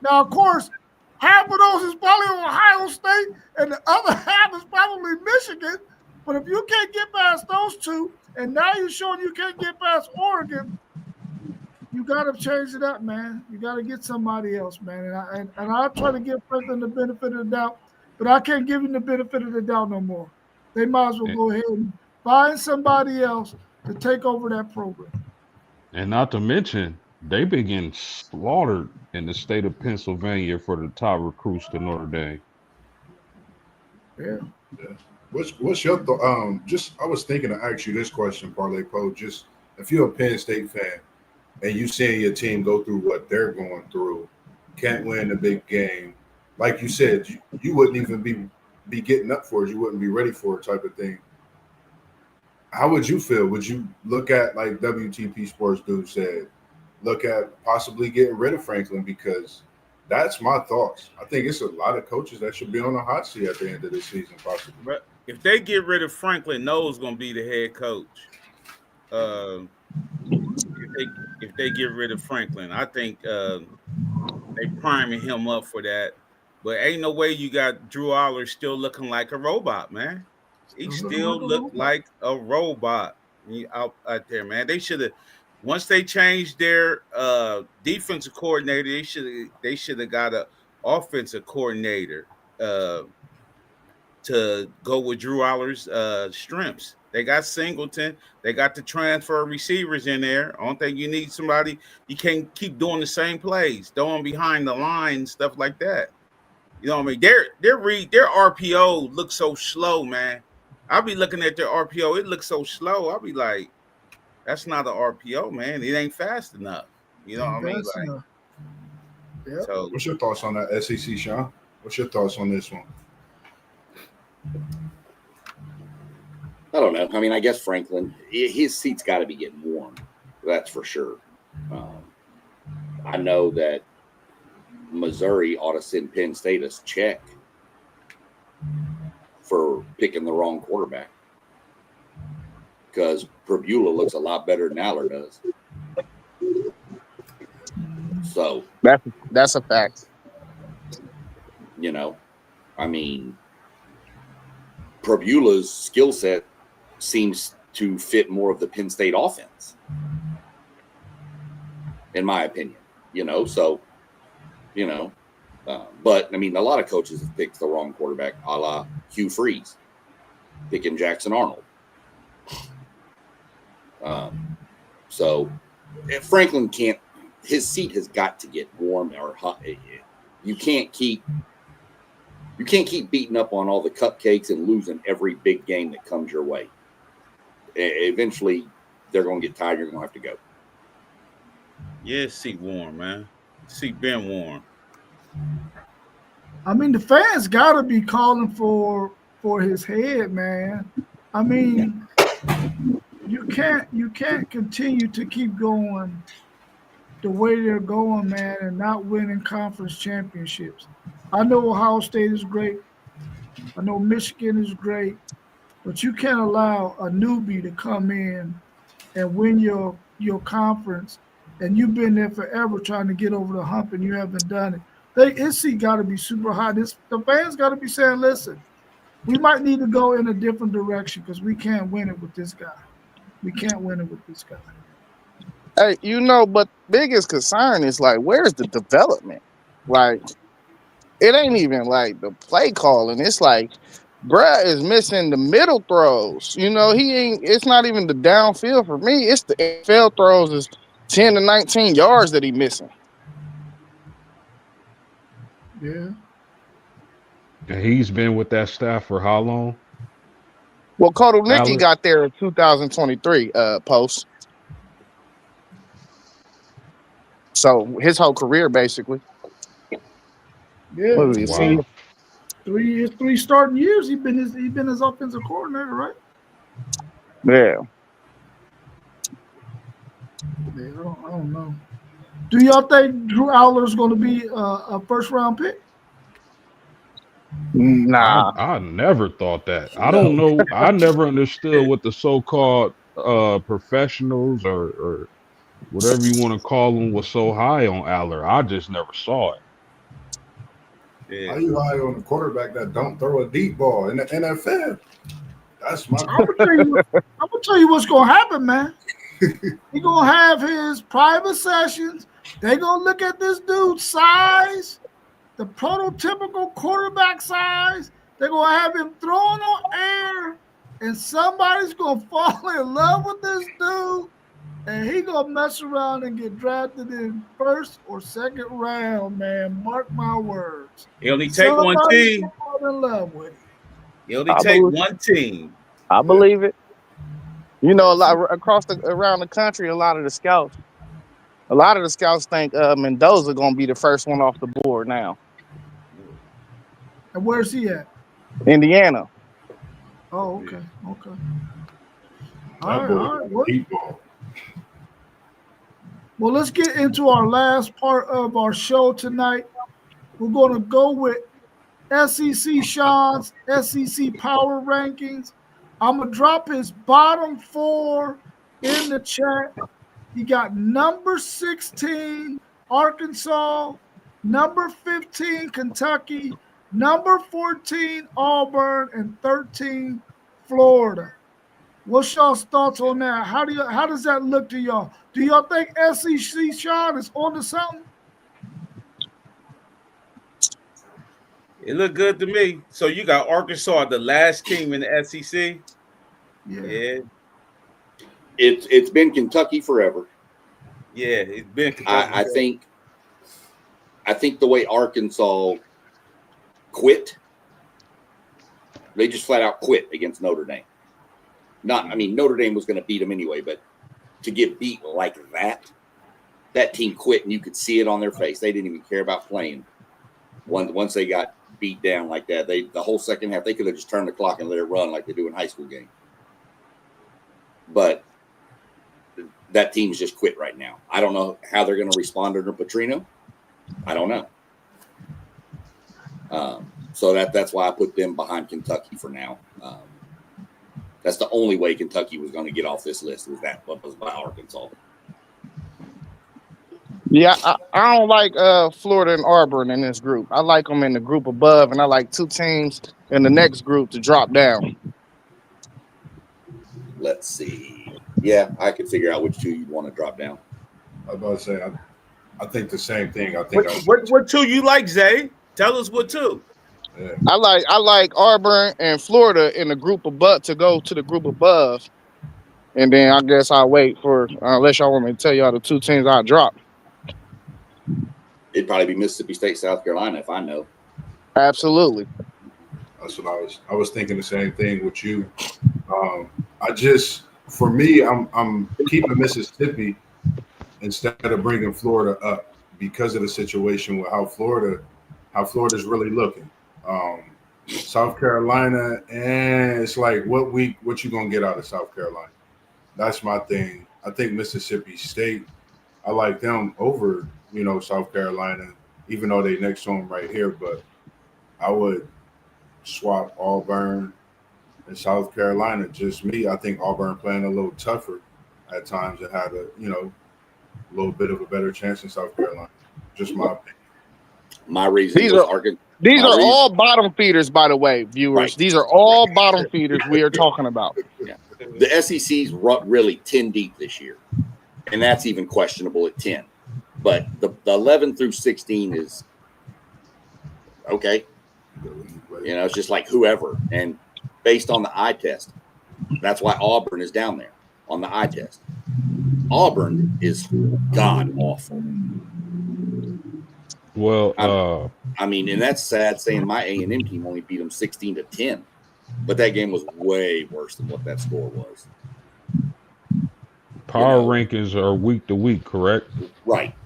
Now, of course, half of those is probably Ohio State, and the other half is probably Michigan. But if you can't get past those two, and now you're showing you can't get past Oregon, you got to change it up, man. You got to get somebody else, man. And I try to give Franklin the benefit of the doubt, but I can't give him the benefit of the doubt no more. They might as well go ahead and find somebody else to take over that program. And not to mention, they've been getting slaughtered in the state of Pennsylvania for the top recruits to Notre Dame. Yeah. What's your thought? I was thinking to ask you this question, Parlay Poe. Just if you're a Penn State fan and you seeing your team go through what they're going through, can't win the big game, like you said, you wouldn't even be getting up for it. You wouldn't be ready for it, type of thing. How would you feel? Would you look at, like WTP Sports Dude said, look at possibly getting rid of Franklin? Because that's my thoughts. I think it's a lot of coaches that should be on the hot seat at the end of this season, possibly. But if they get rid of Franklin, Noah's going to be the head coach. if they get rid of Franklin. I think they priming him up for that. But ain't no way you got Drew Aller still looking like a robot, man. He Still looking like still a looked robot. like a robot out there, man. They should have once they changed their defensive coordinator, they should have got a offensive coordinator to go with Drew Aller's strengths. They got Singleton. They got the transfer receivers in there. I don't think you need somebody. You can't keep doing the same plays, throwing behind the line, stuff like that. You know what I mean? Their RPO looks so slow, man. I'll be looking at their RPO. It looks so slow. I'll be like, that's not an RPO, man. It ain't fast enough. You know what I mean? That's Like, enough. Yep. so What's your thoughts on that, SEC, Sean? What's your thoughts on this one? I don't know. I mean, I guess Franklin, his seat's got to be getting warm. That's for sure. I know that Missouri ought to send Penn State a check for picking the wrong quarterback because Prebula looks a lot better than Aller does. So that's a fact. You know, I mean, Prebula's skill set seems to fit more of the Penn State offense, in my opinion. But I mean, a lot of coaches have picked the wrong quarterback, a la Hugh Freeze, picking Jackson Arnold. So if Franklin can't, his seat has got to get warm or hot. You can't keep beating up on all the cupcakes and losing every big game that comes your way. Eventually, they're going to get tired. You're going to have to go. yeah, seat warm, man. Seat been warm. I mean, the fans got to be calling for his head, man. I mean, you can't continue to keep going the way they're going, man, and not winning conference championships. I know Ohio State is great. I know Michigan is great, but you can't allow a newbie to come in and win your conference, and you've been there forever trying to get over the hump, and you haven't done it. His seat got to be super high. The fans got to be saying, listen, we might need to go in a different direction because we can't win it with this guy. We can't win it with this guy. Hey, but biggest concern is like, where's the development? Like, it ain't even like the play calling. It's like, bruh is missing the middle throws. It's not even the downfield for me. It's the NFL throws is 10 to 19 yards that he missing. Yeah. And he's been with that staff for how long? Well, Kotelnicki Aller? got there in 2023 post. So his whole career, basically. Yeah. What was he, Wow. Three starting years. He been his offensive coordinator, right? Yeah. Yeah, I don't know. Do y'all think Drew Aller is going to be a first round pick? Nah. I never thought that. I don't know. I never understood what the so-called professionals or whatever you want to call them was so high on Aller. I just never saw it. Yeah. How you high on a quarterback that don't throw a deep ball in the NFL? That's my. I'm gonna tell you what's gonna happen, man. He's gonna have his private sessions. They're gonna look at this dude's size, the prototypical quarterback size. They're gonna have him thrown on air, and somebody's gonna fall in love with this dude, and he gonna mess around and get drafted in first or second round, man. Mark my words. It only take one Somebody's team. gonna fall in love with him. It only take one team. I believe it. A lot around the country, a lot of the scouts think Mendoza gonna be the first one off the board now. And where's he at? Indiana. Oh, okay. Okay. That All boy right. Well, deep ball. well, let's get into our last part of our show tonight. We're going to go with SEC Sean's SEC Power Rankings. I'm going to drop his bottom four in the chat. He got number 16 Arkansas, number 15 Kentucky, number 14 Auburn, and 13 Florida. What's y'all's thoughts on that? How does that look to y'all? Do y'all think SEC Sean is onto something? It looked good to me. So you got Arkansas, the last team in the SEC. Yeah. It's been Kentucky forever. Yeah, it's been Kentucky. I think the way Arkansas quit, they just flat out quit against Notre Dame. Notre Dame was going to beat them anyway, but to get beat like that team quit, and you could see it on their face. They didn't even care about playing. Once they got beat down like that, the whole second half, they could have just turned the clock and let it run like they do in high school games. But that team's just quit right now. I don't know how they're going to respond under Petrino. I don't know. So that's why I put them behind Kentucky for now. That's the only way Kentucky was going to get off this list was by Arkansas. Yeah, I don't like Florida and Auburn in this group. I like them in the group above, and I like two teams in the next group to drop down. Let's see. Yeah, I could figure out which two you'd want to drop down. I was about to say, I think the same thing. I think what two you like, Zay? Tell us what two. Yeah. I like Auburn and Florida in the group above to go to the group above, and then I guess I'll wait for unless y'all want me to tell y'all the two teams I drop. It'd probably be Mississippi State, South Carolina, if I know. Absolutely. That's what I was thinking the same thing with you. For me, I'm keeping Mississippi instead of bringing Florida up because of the situation with how Florida's really looking. South Carolina, and it's like what you gonna get out of South Carolina? That's my thing. I think Mississippi State, I like them over, South Carolina, even though they next to them right here, but I would swap Auburn and South Carolina. Just me. I think Auburn playing a little tougher at times and had a little bit of a better chance in South Carolina. Just my opinion. My reason These are all bottom feeders, by the way, viewers. Right. These are all bottom feeders we are talking about. Yeah. The SEC's really 10 deep this year, and that's even questionable at 10. But the 11 through 16 is okay. It's just like whoever. And based on the eye test, that's why Auburn is down there on the eye test. Auburn is god awful. Well, and that's sad saying my A&M team only beat them 16-10, but that game was way worse than what that score was. Power rankings are week to week, correct? Right.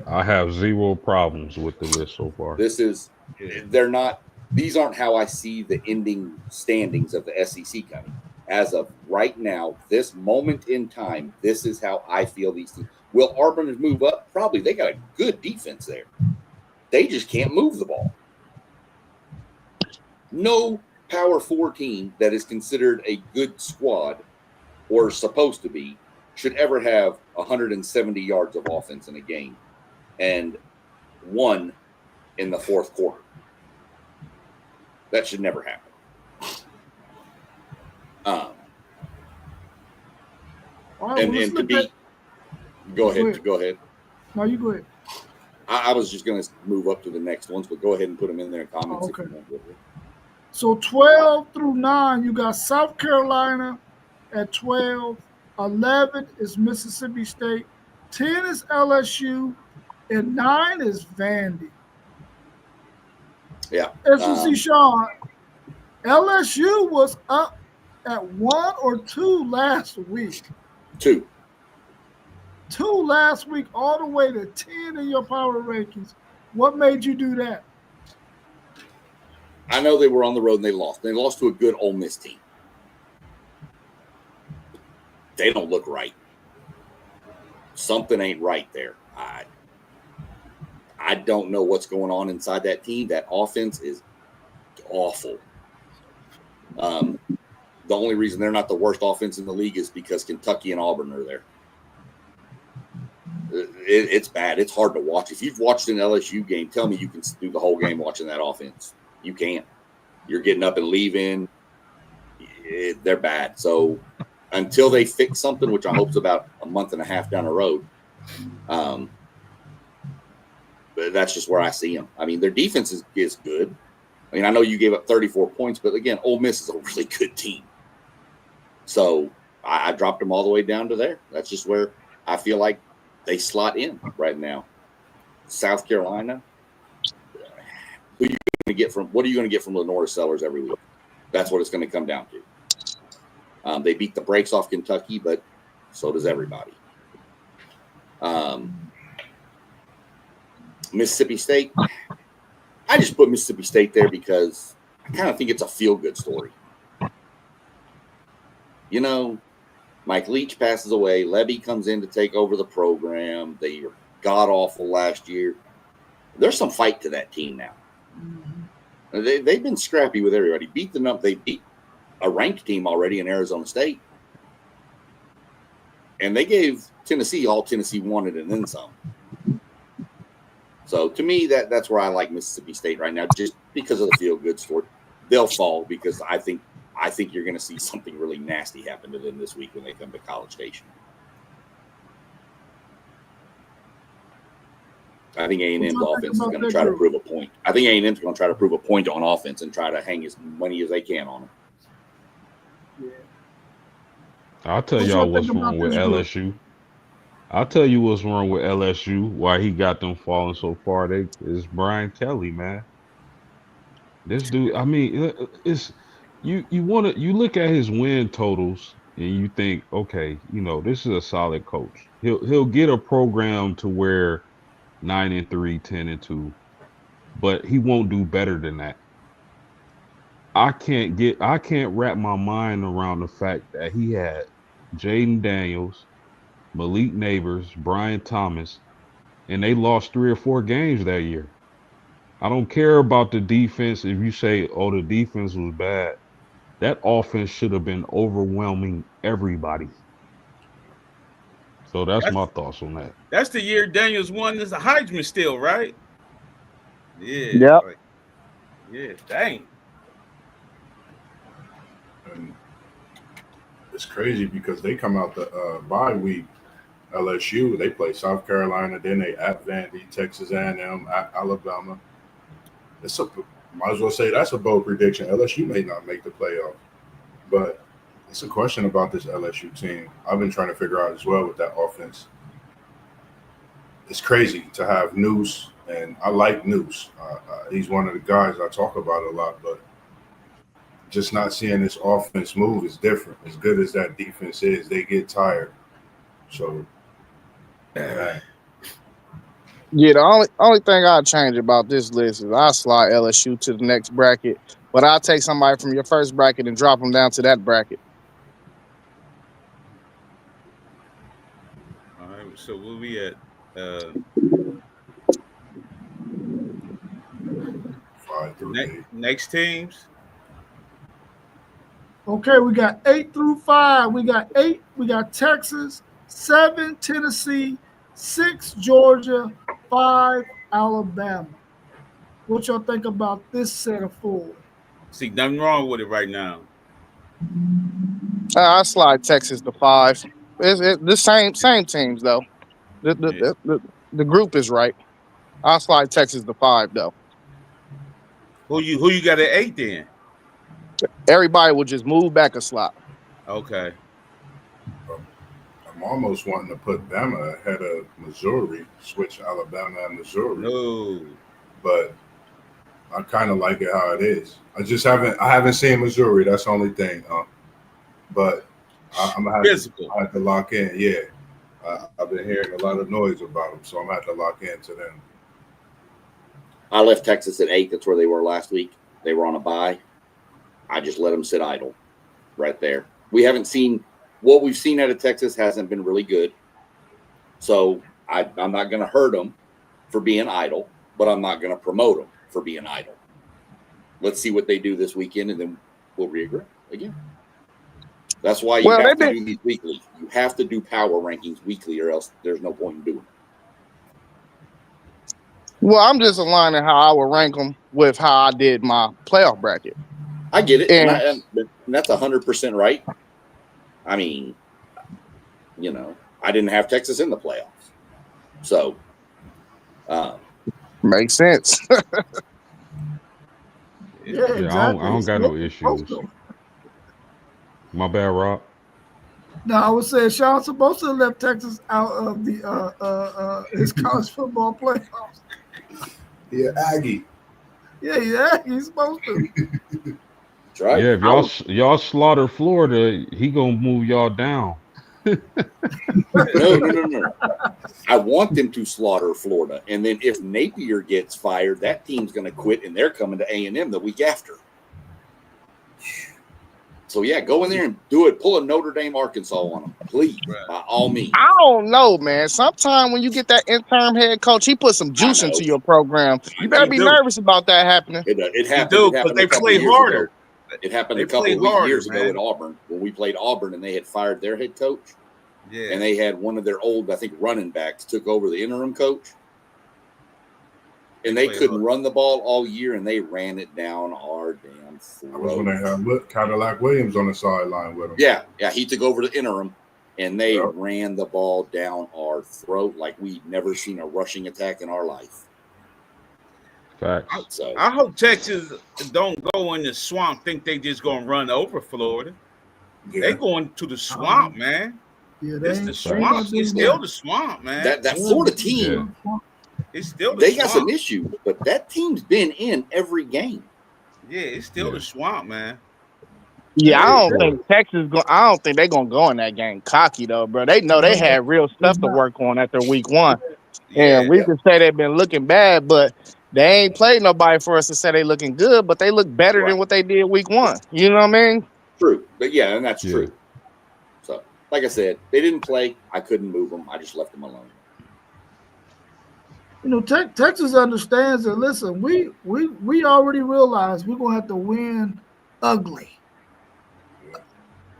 I have zero problems with the list so far. These aren't how I see the ending standings of the SEC coming. As of right now, this moment in time, this is how I feel these teams. Will Auburn move up? Probably. They got a good defense there. They just can't move the ball. No Power 4 team that is considered a good squad or supposed to be should ever have 170 yards of offense in a game and one in the fourth quarter. That should never happen. And to be, go ahead. No, you go ahead. I was just going to move up to the next ones, but go ahead and put them in there in comments. Okay. If you want. So 12 through 9, you got South Carolina at 12. 11 is Mississippi State. 10 is LSU. And 9 is Vandy. Yeah. SEC Sean, LSU was up at 1 or 2 last week. 2 last week, all the way to 10 in your power rankings. What made you do that? I know they were on the road and they lost. They lost to a good Ole Miss team. They don't look right. Something ain't right there. I don't know what's going on inside that team. That offense is awful. The only reason they're not the worst offense in the league is because Kentucky and Auburn are there. It's bad. It's hard to watch. If you've watched an LSU game, tell me you can do the whole game watching that offense. You can't. You're getting up and leaving. They're bad. So until they fix something, which I hope is about a month and a half down the road, but that's just where I see them. I mean, their defense is good. I mean, I know you gave up 34 points, but again, Ole Miss is a really good team. So I dropped them all the way down to there. That's just where I feel like they slot in right now. South Carolina, what are you going to get from Lenora Sellers every week? That's what it's going to come down to. They beat the brakes off Kentucky, but so does everybody. Mississippi State, I just put Mississippi State there because I kind of think it's a feel-good story. You know, Mike Leach passes away. Levy comes in to take over the program. They were god-awful last year. There's some fight to that team now. They've been scrappy with everybody. They beat a ranked team already in Arizona State. And they gave Tennessee all Tennessee wanted and then some. So to me, that's where I like Mississippi State right now, just because of the feel-good story. They'll fall because I think you're going to see something really nasty happen to them this week when they come to College Station. I think A&M's offense is going to try to prove a point. I think A&M's going to try to prove a point on offense and try to hang as money as they can on them. Yeah. I'll tell y'all what's wrong with LSU. I'll tell you what's wrong with LSU. Why he got them falling so far? It's Brian Kelly, man. This dude. I mean, it's you look at his win totals and you think, okay, this is a solid coach. He'll get a program to where 9-3, 10-2, but he won't do better than that. I can't wrap my mind around the fact that he had Jaden Daniels, Malik Neighbors, Brian Thomas, and they lost 3 or 4 games that year. I don't care about the defense. If you say, oh, the defense was bad, that offense should have been overwhelming everybody. So that's my thoughts on that. That's the year Daniels won as a Heisman still, right? Yeah. Yep. Right. Yeah, dang. And it's crazy because they come out the bye week. LSU, they play South Carolina, then they at Vandy, Texas A&M, at Alabama. Might as well say that's a bold prediction. LSU may not make the playoff, but it's a question about this LSU team. I've been trying to figure out as well with that offense. It's crazy to have Noose, and I like Noose. He's one of the guys I talk about a lot, but just not seeing this offense move is different. As good as that defense is, they get tired. So, yeah, the only thing I'd change about this list is I'll slide LSU to the next bracket, but I'll take somebody from your first bracket and drop them down to that bracket. All right, so we'll be at 5 through 8. Next teams. Okay, we got 8 through 5. We got 8. We got Texas, 7 Tennessee, 6 Georgia, 5 Alabama. What y'all think about this set of 4? See, nothing wrong with it right now. I slide Texas to 5. It's the same teams though. The group is right. I'll slide Texas to 5 though. Who you got at 8 then? Everybody will just move back a slot. Okay. I'm almost wanting to put Bama ahead of Missouri, switch Alabama and Missouri. No. But I kind of like it how it is. I haven't seen Missouri. That's the only thing. But I'm gonna have to lock in. Yeah, I've been hearing a lot of noise about them, so I'm gonna have to lock into them. I left Texas at 8. That's where they were last week. They were on a bye. I just let them sit idle right there. We haven't seen what we've seen out of Texas hasn't been really good. So I'm not going to hurt them for being idle, but I'm not going to promote them for being idle. Let's see what they do this weekend, and then we'll reagree again. That's why you have to do these weekly. You have to do power rankings weekly, or else there's no point in doing it. Well, I'm just aligning how I would rank them with how I did my playoff bracket. I get it, And and that's 100% right. I mean, I didn't have Texas in the playoffs, so makes sense. Yeah, Yeah, exactly. I don't It's got both no issues. of them. My bad, Rob. No, I would say Sean's supposed to have left Texas out of the his college football playoffs. Yeah, Aggie. Yeah, he's supposed to. that's right. Yeah, if y'all slaughter Florida, he gonna move y'all down. No. I want them to slaughter Florida, and then if Napier gets fired, that team's going to quit, and they're coming to A&M the week after. So yeah, go in there and do it. Pull a Notre Dame, Arkansas on them, please, by all means. I don't know, man. Sometimes when you get that interim head coach, he puts some juice into your program. You better be nervous about that happening. It happened. do, It happened they a couple play years harder. ago. It happened They a couple play harder, years ago man. at Auburn when we played Auburn, and they had fired their head coach, Yeah. and they had one of their old, I think, running backs took over the interim coach. And they couldn't run the ball all year, and they ran it down our damn throat. That was when they had Cadillac Williams on the sideline with him. Yeah, he took over the interim, and they ran the ball down our throat like we'd never seen a rushing attack in our life. Facts. So I hope Texas don't go in the swamp, think they just gonna run over Florida. Yeah. They going to the swamp, man. Yeah, It's the swamp. It's still the swamp, man. That Florida team, it's still the they swamp. got some issues, but that team's been in every game. Yeah, it's still the swamp, man. Yeah, I don't think Texas. I don't think they're gonna go in that game cocky though, bro. They know they had real stuff to work on after week one, and we can say they've been looking bad, but they ain't played nobody for us to say they looking good. But they look better than what they did week one. You know what I mean? True, but and that's true. So, like I said, they didn't play. I couldn't move them. I just left them alone. Texas understands that. Listen, we already realized we're gonna have to win ugly.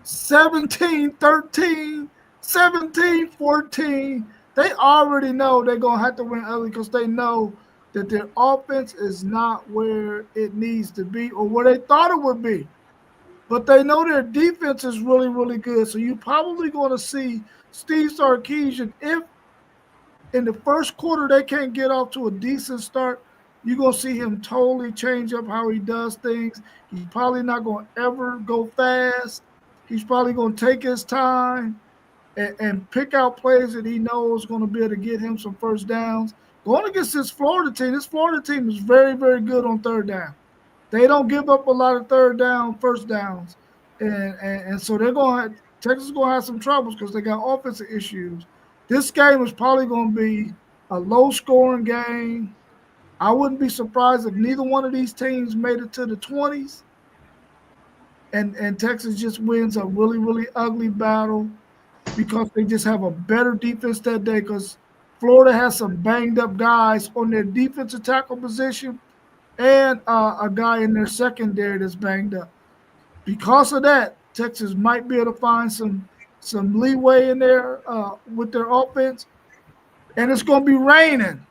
17-13, 17-14. They already know they're gonna have to win ugly because they know that their offense is not where it needs to be or where they thought it would be. But they know their defense is really, really good. So you're probably going to see Steve Sarkisian, if in the first quarter they can't get off to a decent start, you're going to see him totally change up how he does things. He's probably not going to ever go fast. He's probably going to take his time and pick out plays that he knows going to be able to get him some first downs. Going against this Florida team is very, very good on third down. They don't give up a lot of first downs. And so Texas is going to have some troubles because they got offensive issues. This game is probably going to be a low-scoring game. I wouldn't be surprised if neither one of these teams made it to the 20s and Texas just wins a really, really ugly battle because they just have a better defense that day because Florida has some banged-up guys on their defensive tackle position and a guy in their secondary that's banged up. Because of that, Texas might be able to find some leeway in there with their offense, and it's going to be raining.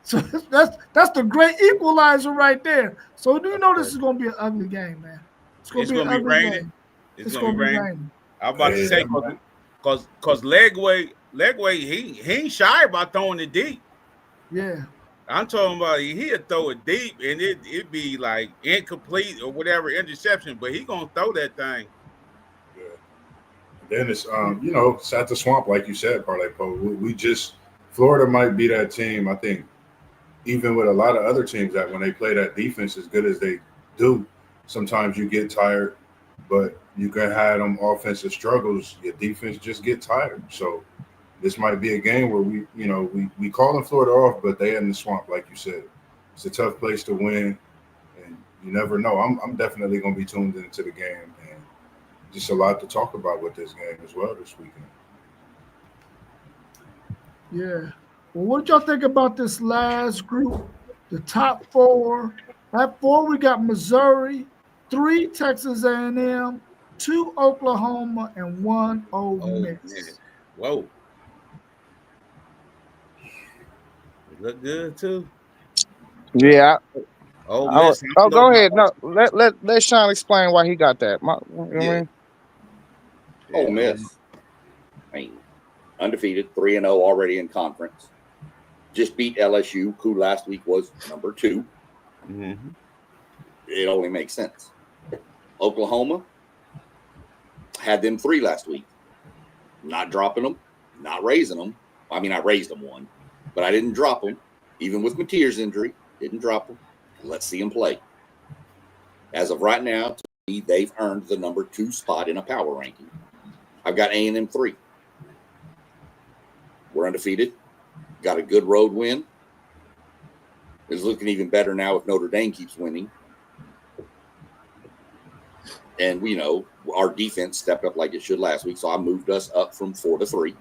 So that's the great equalizer right there. So do you know this is going to be an ugly game, man? It's going to be raining. Game. It's going to be raining. I'm about to say because Legway he ain't shy about throwing it deep. Yeah. I'm talking about he'll throw it deep and it be like incomplete or whatever interception, but he gonna throw that thing. Yeah. Then it's it's at the swamp, like you said, Parlay Po. Florida might be that team. I think even with a lot of other teams that when they play that defense as good as they do, sometimes you get tired, but you can have them offensive struggles. Your defense just get tired. So this might be a game where we calling Florida off, but they in the swamp, like you said. It's a tough place to win, and you never know. I'm definitely going to be tuned into the game, and just a lot to talk about with this game as well this weekend. Yeah. Well, what did y'all think about this last group, the top four? At 4, we got Missouri, 3 Texas A&M, 2 Oklahoma, and 1 Ole Miss. Whoa. It look good too. Yeah. Ole Miss. I don't know Go ahead. about. No, let Sean explain why he got that. You know what I Yeah. mean? Ole Yeah, Miss, I mean, undefeated, 3-0 already in conference. Just beat LSU, who last week was number 2. Mm-hmm. It only makes sense. Oklahoma had them 3 last week. Not dropping them, not raising them. I mean, I raised them 1, but I didn't drop them. Even with Mateer's injury, didn't drop them. Let's see them play. As of right now, to me, they've earned the number 2 spot in a power ranking. I've got A&M 3. We're undefeated. Got a good road win. It's looking even better now if Notre Dame keeps winning. And we know our defense stepped up like it should last week, so I moved us up from 4 to 3. The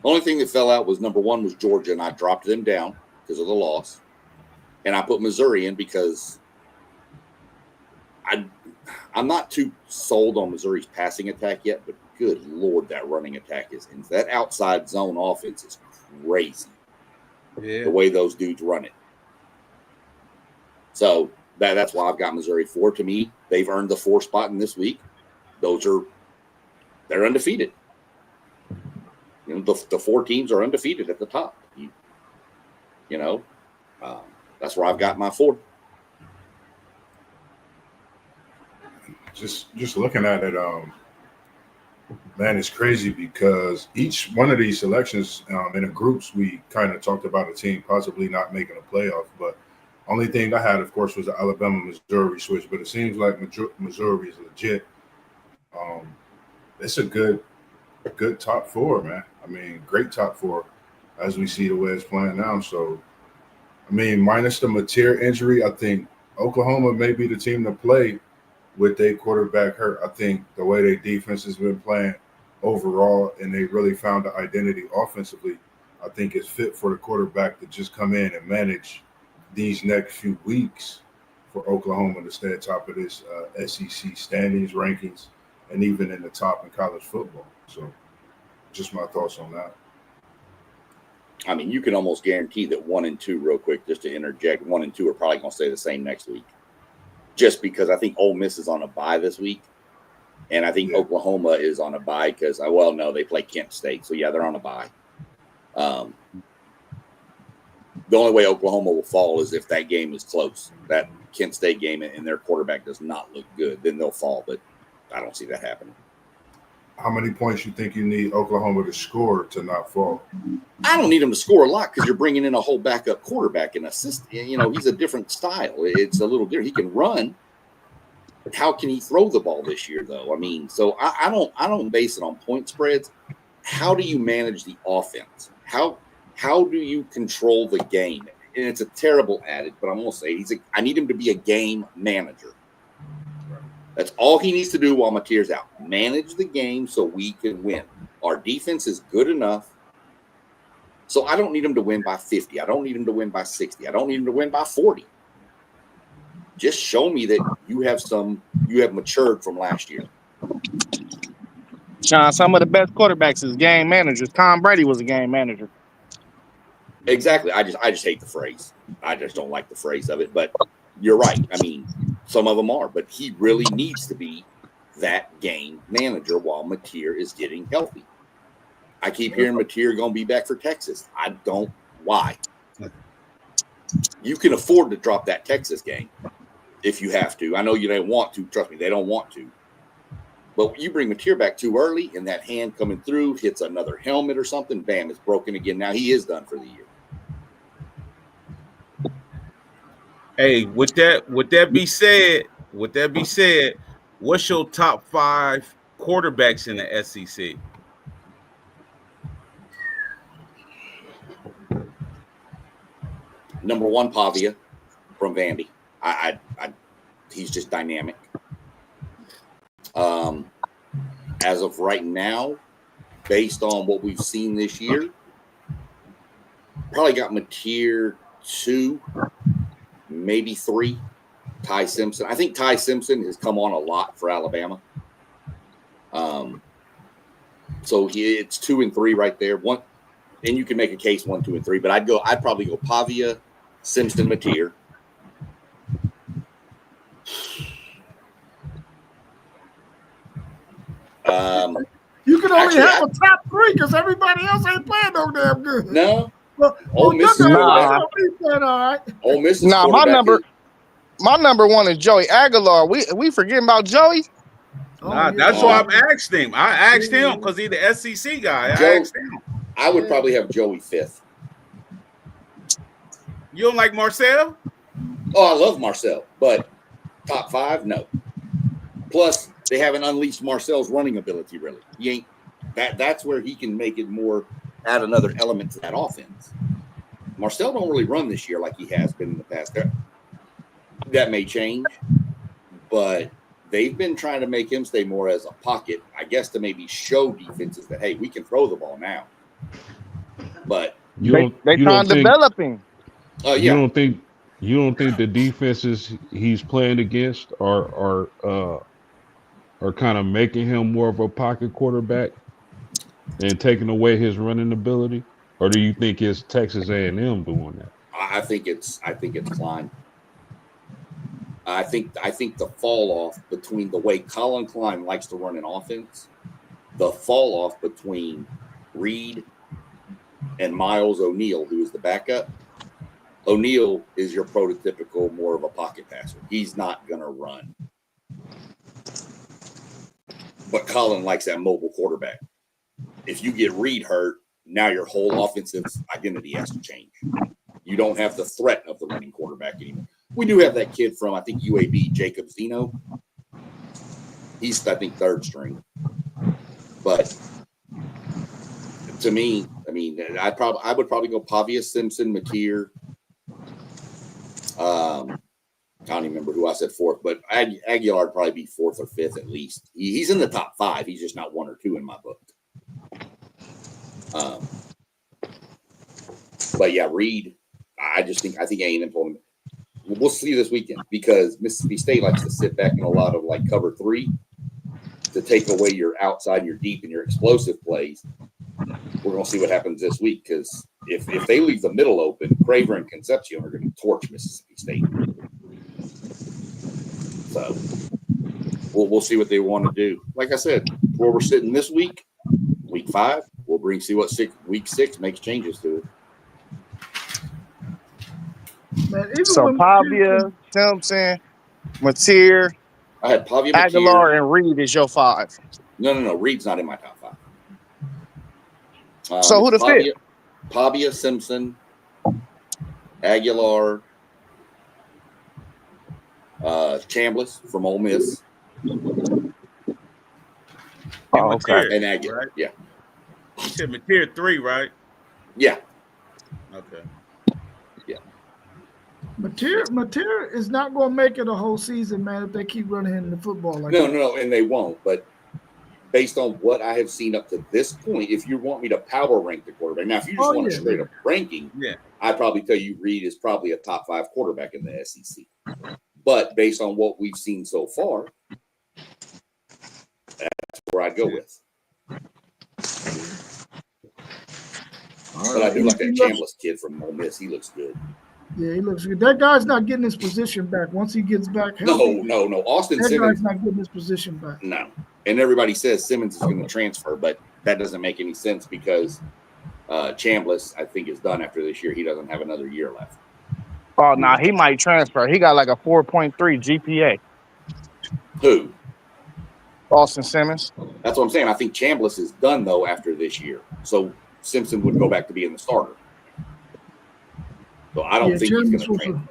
only thing that fell out was number 1 was Georgia, and I dropped them down because of the loss. And I put Missouri in because I'm not too sold on Missouri's passing attack yet, but good Lord, that running attack is in. That outside zone offense is crazy. Yeah. The way those dudes run it. So that's why I've got Missouri 4. To me, they've earned the 4 spot in this week. They're undefeated. You know, the 4 teams are undefeated at the top. That's where I've got my 4. Just looking at it, man, it's crazy because each one of these selections in the groups, we kind of talked about a team possibly not making a playoff. But only thing I had, of course, was the Alabama-Missouri switch. But it seems like Missouri is legit. It's a good top 4, man. I mean, great top 4 as we see the way it's playing now. So, I mean, minus the Mateer injury, I think Oklahoma may be the team to play with their quarterback hurt. I think the way their defense has been playing overall, and they really found the identity offensively, I think it's fit for the quarterback to just come in and manage these next few weeks for Oklahoma to stay at top of this SEC standings, rankings, and even in the top in college football. So just my thoughts on that. I mean, you can almost guarantee that 1 and 2, real quick, just to interject, 1 and 2 are probably going to stay the same next week. Just because I think Ole Miss is on a bye this week. And I think Oklahoma is on a bye because, no, they play Kent State. So, yeah, they're on a bye. The only way Oklahoma will fall is if that game is close. That Kent State game and their quarterback does not look good. Then they'll fall, but I don't see that happening. How many points you think you need Oklahoma to score to not fall? I don't need him to score a lot because you're bringing in a whole backup quarterback and assist. You know, he's a different style. It's a little different. He can run. But how can he throw the ball this year, though? I mean, so I don't base it on point spreads. How do you manage the offense? How do you control the game? And it's a terrible adage, but I'm going to say I need him to be a game manager. That's all he needs to do while Mateer's out. Manage the game so we can win. Our defense is good enough. So I don't need him to win by 50. I don't need him to win by 60. I don't need him to win by 40. Just show me that you have matured from last year. Sean, some of the best quarterbacks is game managers. Tom Brady was a game manager. Exactly. I just hate the phrase. I just don't like the phrase of it. But you're right. I mean, some of them are, but he really needs to be that game manager while Mateer is getting healthy. I keep hearing Mateer going to be back for Texas. I don't. Why? You can afford to drop that Texas game if you have to. I know you don't want to. Trust me, they don't want to. But you bring Mateer back too early, and that hand coming through hits another helmet or something, bam, it's broken again. Now he is done for the year. Hey, with that be said, what's your top 5 quarterbacks in the SEC? Number 1, Pavia from Vandy. He's just dynamic. As of right now, based on what we've seen this year, probably got Mateer 2, maybe 3. Ty Simpson. I think Ty Simpson has come on a lot for Alabama. So it's 2 and 3 right there. One, and you can make a case 1, 2, and 3. But I'd probably go Pavia, Simpson, Mateer. You can only Actually, have a top 3 because everybody else ain't playing no damn good. No, Well, Ole your Miss guys quarterback. gonna be playing all right. Ole Miss's Nah, quarterback is my number one is Joey Aguilar. We forgetting about Joey? Nah, Oh, yeah. that's why I asked him. I asked him because he's the SEC guy. I Joe. asked him. I would probably have Joey 5th. You don't like Marcel? Oh, I love Marcel, but top 5, no. Plus, they haven't unleashed Marcel's running ability, really. He ain't that's where he can make it more, add another element to that offense. Marcel don't really run this year like he has been in the past. That may change, but they've been trying to make him stay more as a pocket, I guess, to maybe show defenses that, hey, we can throw the ball now. But They trying to develop him. yeah. You don't think the defenses he's playing against are kind of making him more of a pocket quarterback and taking away his running ability, or do you think it's Texas A&M doing that? I think it's Klein. I think the fall off between the way Colin Klein likes to run an offense, the fall off between Reed and Miles O'Neill, who is the backup. O'Neill is your prototypical more of a pocket passer. He's not gonna run. But Colin likes that mobile quarterback. If you get Reed hurt, now your whole offensive identity has to change. You don't have the threat of the running quarterback anymore. We do have that kid from, I think, UAB, Jacob Zeno. He's, I think, 3rd string. But to me, I mean, I would probably go Pavia, Simpson, Mateer. I don't even remember who I said 4th, but Aguilar would probably be 4th or 5th at least. He's in the top 5. He's just not 1 or 2 in my book. But yeah, Reed, I think A&M told him. We'll see this weekend because Mississippi State likes to sit back in a lot of like cover 3 to take away your outside, your deep, and your explosive plays. We're going to see what happens this week because if they leave the middle open, Craver and Concepcion are going to torch Mississippi State. So we'll see what they want to do. Like I said, where we're sitting this week, week 5, we'll see what week 6 makes changes to it. Man, So Pavia, Simpson, Mateer, I had Pavia, Aguilar, Mateer. and Reed is your 5. No. Reed's not in my top 5. So who the 5th? Pavia, Simpson, Aguilar, Chambliss from Ole Miss. Oh, okay. And Aguilar, right? Yeah. You said Mateer 3, right? Yeah. Okay. Mateer is not going to make it a whole season, man, if they keep running into football like that. No, and they won't. But based on what I have seen up to this point, if you want me to power rank the quarterback, now if you just want a straight up ranking, I'd probably tell you Reed is probably a top 5 quarterback in the SEC. But based on what we've seen so far, that's where I'd go with. But I do like that Chambliss kid from Ole Miss. He looks good. Yeah, he looks good. That guy's not getting his position back. Once he gets back healthy, No. Austin that Simmons guy's not getting his position back. No. And everybody says Simmons is going to transfer, but that doesn't make any sense because Chambliss, I think, is done after this year. He doesn't have another year left. Oh, no, he might transfer. He got like a 4.3 GPA. Who? Austin Simmons. That's what I'm saying. I think Chambliss is done, though, after this year. So Simpson would go back to being the starter. So I don't think he's going to transfer.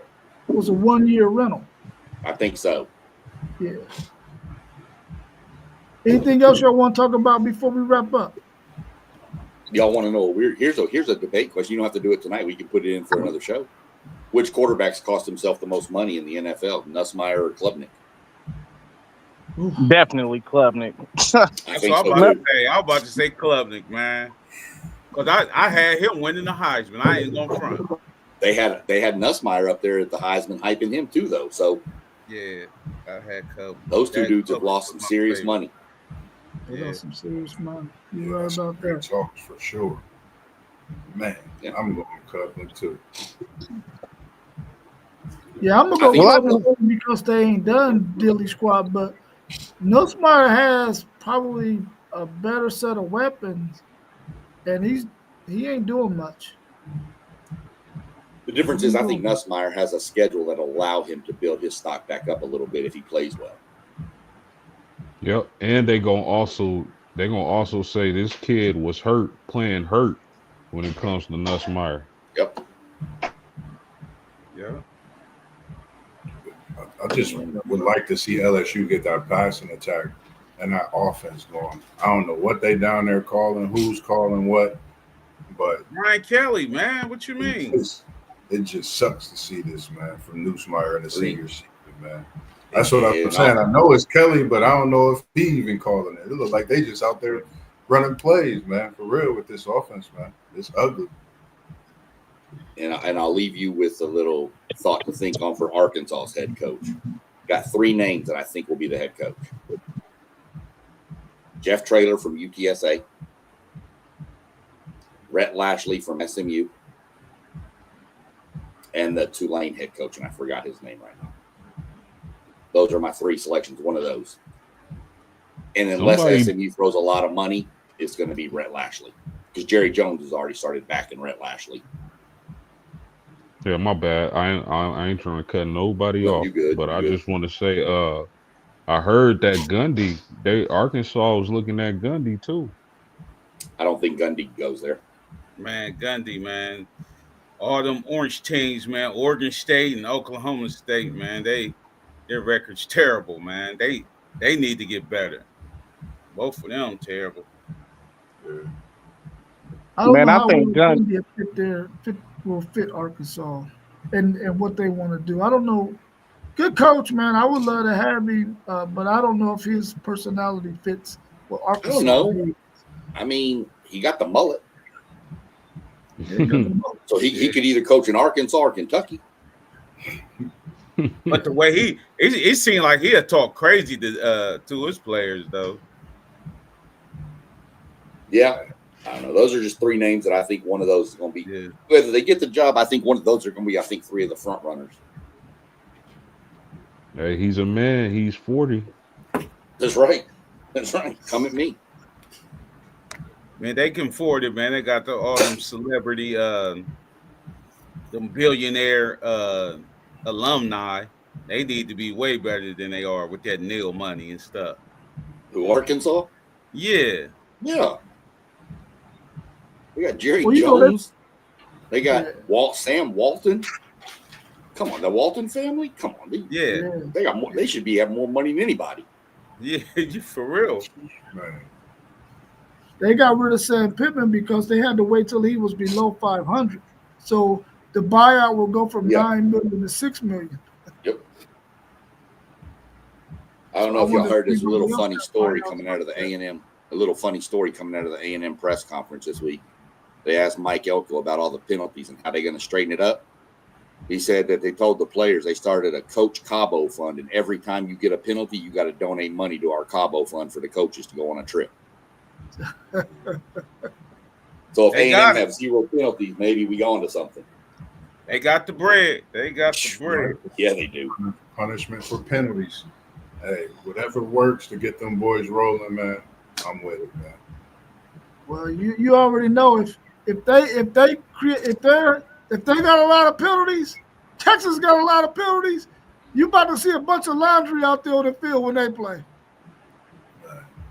It was a 1-year rental. I think so. Yeah. Anything else y'all want to talk about before we wrap up? Y'all want to know? Here's a debate question. You don't have to do it tonight. We can put it in for another show. Which quarterbacks cost himself the most money in the NFL, Nussmeier or Klubnik? Definitely Klubnik. I think so too. I was about to say Klubnik, man. Because I had him winning the Heisman. I ain't going to front. They had Nussmeier up there at the Heisman hyping him too, though. So yeah, I had Klubnik. Those two dudes have lost some serious money. They lost some serious money. You're right about that. Talks for sure. Man, I'm going to Klubnik too. Yeah, I'm gonna I go think Well, Florida because they ain't done Dilly Squad, but Nussmeier has probably a better set of weapons, and he ain't doing much. the difference He is ain't I think doing much. Nussmeier has a schedule that'll allow him to build his stock back up a little bit if he plays well. Yep. And they gonna also say this kid was playing hurt when it comes to Nussmeier. Yep. Yeah. I just would like to see LSU get that passing attack and that offense going. I don't know what they down there calling, who's calling what, but Ryan Kelly, man, what you mean? it just sucks to see this, man, from Newsmeyer in the senior season, man. That's And, what I'm and saying. I know it's Kelly, but I don't know if he even calling it. It looks like they just out there running plays, man, for real with this offense, man. It's ugly. I'll leave you with a little thought to think on for Arkansas's head coach. Got 3 names that I think will be the head coach. Jeff Traylor from UTSA, Rhett Lashley from SMU, and the Tulane head coach, and I forgot his name right now. Those are my 3 selections, one of those. And unless SMU throws a lot of money, it's going to be Rhett Lashley because Jerry Jones has already started backing Rhett Lashley. Yeah, my bad. I ain't trying to cut nobody No, off, you good. but You I good. just want to say, I heard that Arkansas was looking at Gundy too. I don't think Gundy goes there. Man, Gundy, man. All them orange teams, man, Oregon State and Oklahoma State, man, their record's terrible, man. They need to get better. Both of them terrible. I don't man, know I how think well Gun. India will fit Arkansas and what they want to do. I don't know. Good coach, man. I would love to have him, but I don't know if his personality fits what I Arkansas don't know. needs. I mean, he got the mullet, Yeah, he got the most. so he could either coach in Arkansas or Kentucky. But the way it seemed like he'd talk crazy to his players, though. Yeah. I don't know. Those are just 3 names that I think one of those is going to be. Yeah. Whether they get the job, I think one of those are going to be, I think, 3 of the front runners. Hey, he's a man. He's 40. That's right. That's right. Come at me. Man, they can afford it, man. They got all them celebrity, them billionaire alumni. They need to be way better than they are with that nil money and stuff. Who, Arkansas? Yeah. Yeah. We got Jerry Well, you know, Jones. They got Sam Walton. Come on, the Walton family. Come on, Yeah. they got more. They should have more money than anybody. Yeah, you for real. Man. They got rid of Sam Pittman because they had to wait till he was below 500. So the buyout will go from 9 million to 6 million. Yep. I don't know if y'all heard this little funny story coming out of the A&M. A little funny story coming out of the A&M press conference this week. They asked Mike Elko about all the penalties and how they're going to straighten it up. He said that they told the players they started a Coach Cabo fund, and every time you get a penalty, you got to donate money to our Cabo fund for the coaches to go on a trip. So if A&M have 0 penalties, maybe we go into something. They got the bread. They got the bread. Yeah, they do. Punishment for penalties. Hey, whatever works to get them boys rolling, man, I'm with it, man. Well, you already know if they got a lot of penalties, Texas got a lot of penalties. You about to see a bunch of laundry out there on the field when they play.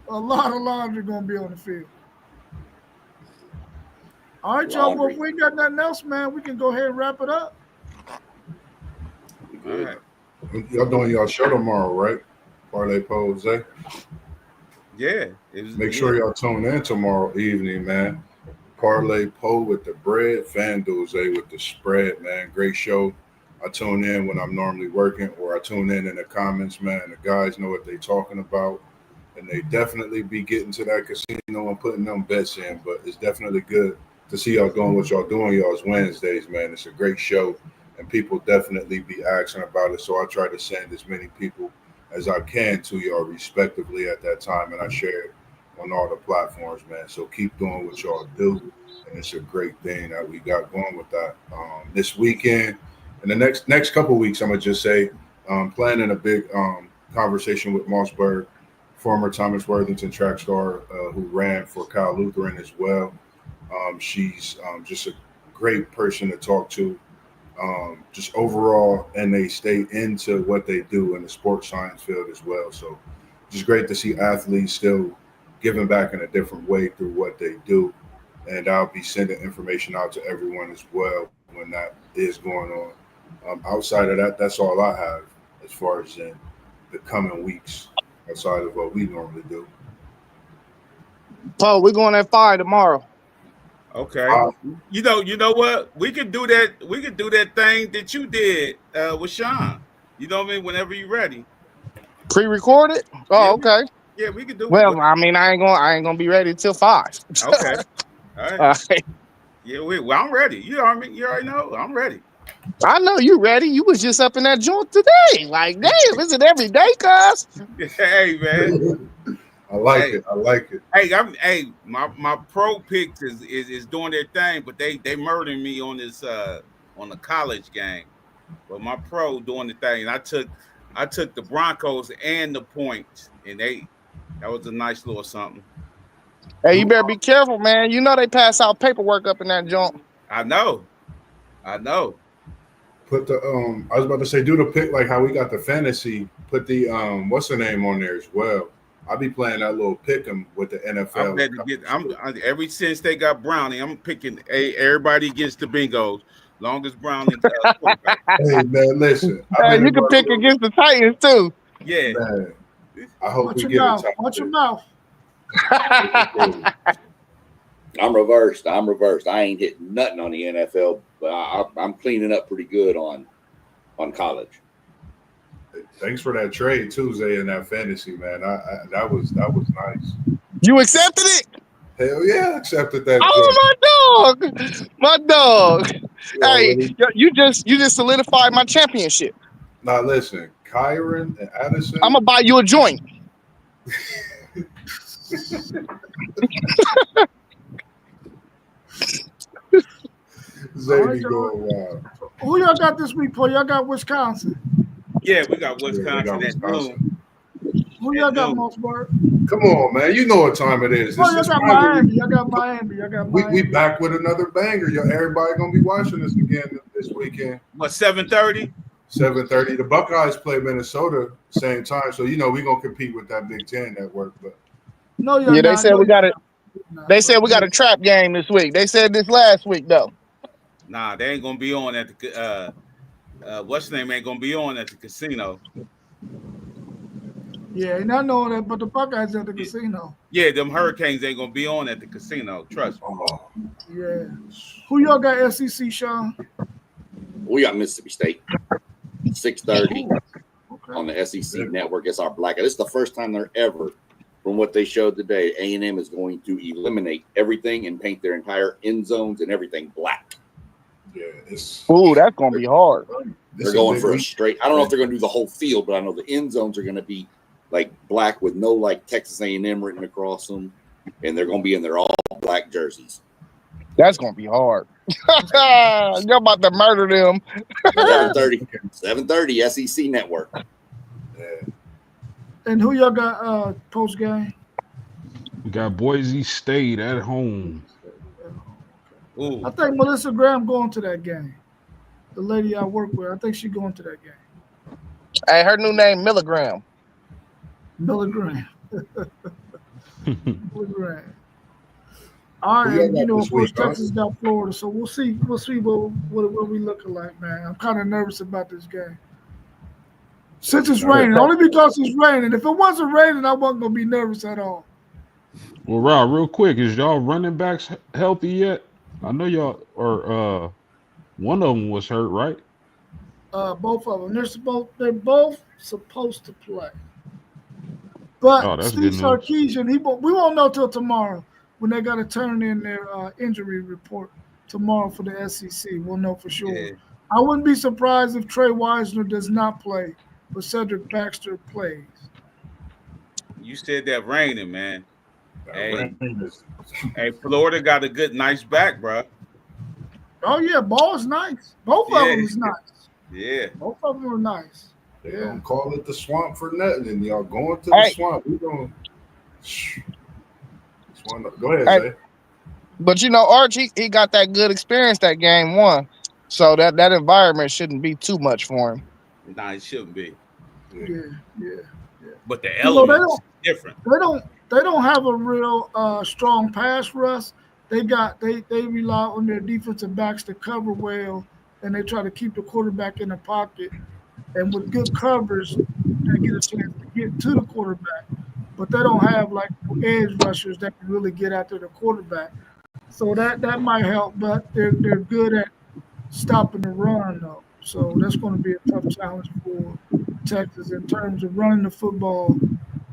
A lot of laundry gonna be on the field. All right, y'all. Well, if we ain't got nothing else, man, we can go ahead and wrap it up. All right. Y'all doing y'all show tomorrow, right? Parlay Pose. Yeah. Make sure y'all tune in tomorrow evening, man. Parlay Po with the bread, FanDuel with the spread, man. Great show. I tune in when I'm normally working, or I tune in the comments, man. The guys know what they're talking about, and they definitely be getting to that casino and putting them bets in. But it's definitely good to see y'all doing what y'all doing y'all's Wednesdays, man. It's a great show, and people definitely be asking about it. So I try to send as many people as I can to y'all respectively at that time, and I share it on all the platforms, man. So keep doing what y'all do, and it's a great thing that we got going with that. This weekend, in the next couple of weeks, I'm gonna just say, planning a big conversation with Mossberg, former Thomas Worthington track star who ran for Kyle Lutheran as well. She's just a great person to talk to. Just overall, and they stay into what they do in the sports science field as well. So, just great to see athletes still giving back in a different way through what they do. And I'll be sending information out to everyone as well when that is going on. Outside of that, that's all I have as far as in the coming weeks, outside of what we normally do. Paul, we're going at 5 tomorrow. Okay. You know what? We could do that. We could do that thing that you did with Sean. You know what I mean? Whenever you're ready. Pre-recorded? Oh, Yeah, okay. Yeah, we could do Well, it. I mean, I ain't gonna be ready till 5. Okay. All right. All right. Yeah, well, I'm ready. You already know. I'm ready. I know you ready. You was just up in that joint today. Like, damn, is it every day, cuz? Hey, man. I like it. I like it. Hey, my pro picks is doing their thing, but they murdered me on this on the college game. But my pro doing the thing. I took the Broncos and the points, and that was a nice little something. Hey, you better be careful, man. You know they pass out paperwork up in that joint. I know. Put the I was about to say, do the pick like how we got the fantasy. Put the what's the name on there as well. I'll be playing that little pick 'em with the NFL. Ever since they got Brownie, I'm picking everybody against the Bengals. Long as Brownie. Hey man, listen. Hey, you can pick against the Titans too. Yeah. Man, I hope Watch we your get mouth. it. Watch your mouth. I'm reversed. I ain't hitting nothing on the NFL, but I'm cleaning up pretty good on college. Thanks for that trade too, Zay, in that fantasy, man. That was nice. You accepted it? Hell yeah, I accepted that. Oh, my dog. Hey, Already. you just solidified my championship. Now listen, Kyron and Addison. I'm gonna buy you a joint. Zay All right, be going wild. Who y'all got this week, Paul? Y'all got Wisconsin. Yeah, we got Wisconsin at noon. Who y'all got, Mossberg? Come on, man. You know what time it is. Oh, y'all got Miami. Y'all got Miami. We back with another banger. Everybody gonna be watching this again this weekend. What, 7:30? 7:30. The Buckeyes play Minnesota same time, so we gonna compete with that Big Ten network. But no, yeah, they said we got it. They said we got a trap game this week. They said this last week though. Nah, they ain't gonna be on at the what's the name ain't gonna be on at the casino. Yeah, and I know that, but the Buckeyes at the casino. Yeah, them Hurricanes ain't gonna be on at the casino. Trust me. Yeah. Who y'all got SEC, Sean? We got Mississippi State. 6:30 Okay. on the SEC network. It's our blackout. This is the first time they're ever, from what they showed today, A&M is going to eliminate everything and paint their entire end zones and everything black. yeah, it's Ooh, that's gonna be hard. They're going for a straight. I don't know if they're going to do the whole field, but I know the end zones are going to be like black with no like Texas A&M written across them, and they're going to be in their all black jerseys. That's gonna be hard. You're about to murder them. 7:30 SEC network. Yeah. And who y'all got post game? We got Boise State at home. Ooh. I think Melissa Graham going to that game. The lady I work with, I think she going to that game. Hey, her new name Milligram. Miller Graham. Miller Graham. All Who right, y'all got of this course, week, huh? Texas got Florida, so we'll see what we looking like, man. I'm kind of nervous about this game. Since it's raining, only because it's raining. If it wasn't raining, I wasn't gonna be nervous at all. Well, Rob, real quick, is y'all running backs healthy yet? I know y'all are. One of them was hurt, right? Both of them. They're both supposed to play. But that's Steve good news. Sarkisian, we won't know till tomorrow when they got to turn in their injury report tomorrow for the SEC. We'll know for sure. Yeah. I wouldn't be surprised if Trey Wisner does not play, but Cedric Baxter plays. You said that raining, man. Hey, Rain hey, Florida got a nice back, bro. Oh yeah, ball is nice. Both of them is nice. Yeah. Both of them are nice. They Yeah. don't call it the swamp for nothing, and y'all going to the Hey. swamp. We don't. Go ahead, Hey. Zay. But you know, Arch, he got that good experience that game one. So that environment shouldn't be too much for him. Nah, it shouldn't be. Yeah. But the You know, elements different. they don't have a real strong pass rush. They rely on their defensive backs to cover well, and they try to keep the quarterback in the pocket. And with good covers, they get a chance to get to the quarterback. But they don't have like edge rushers that can really get after the quarterback. So that might help, but they're good at stopping the run though. So that's going to be a tough challenge for Texas in terms of running the football.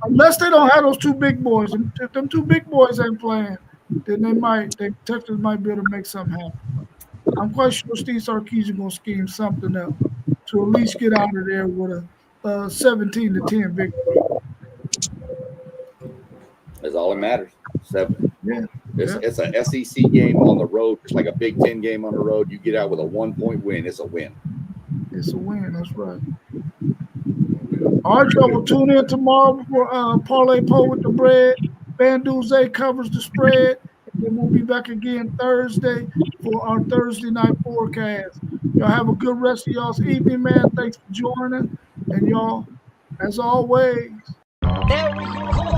Unless they don't have those two big boys. If them two big boys ain't playing, then Texas might be able to make something happen. I'm quite sure Steve Sarkisian going to scheme something up to at least get out of there with a 17-10 victory. That's all that matters. 7. Yeah. It's a SEC game on the road, just like a Big Ten game on the road. You get out with a 1-point win. It's a win. It's a win. That's right. All right, y'all will tune in tomorrow for Parlay Poll with the Bread. Banduze covers the spread. And then we'll be back again Thursday for our Thursday night forecast. Y'all have a good rest of y'all's evening, man. Thanks for joining. And y'all, as always, There we go.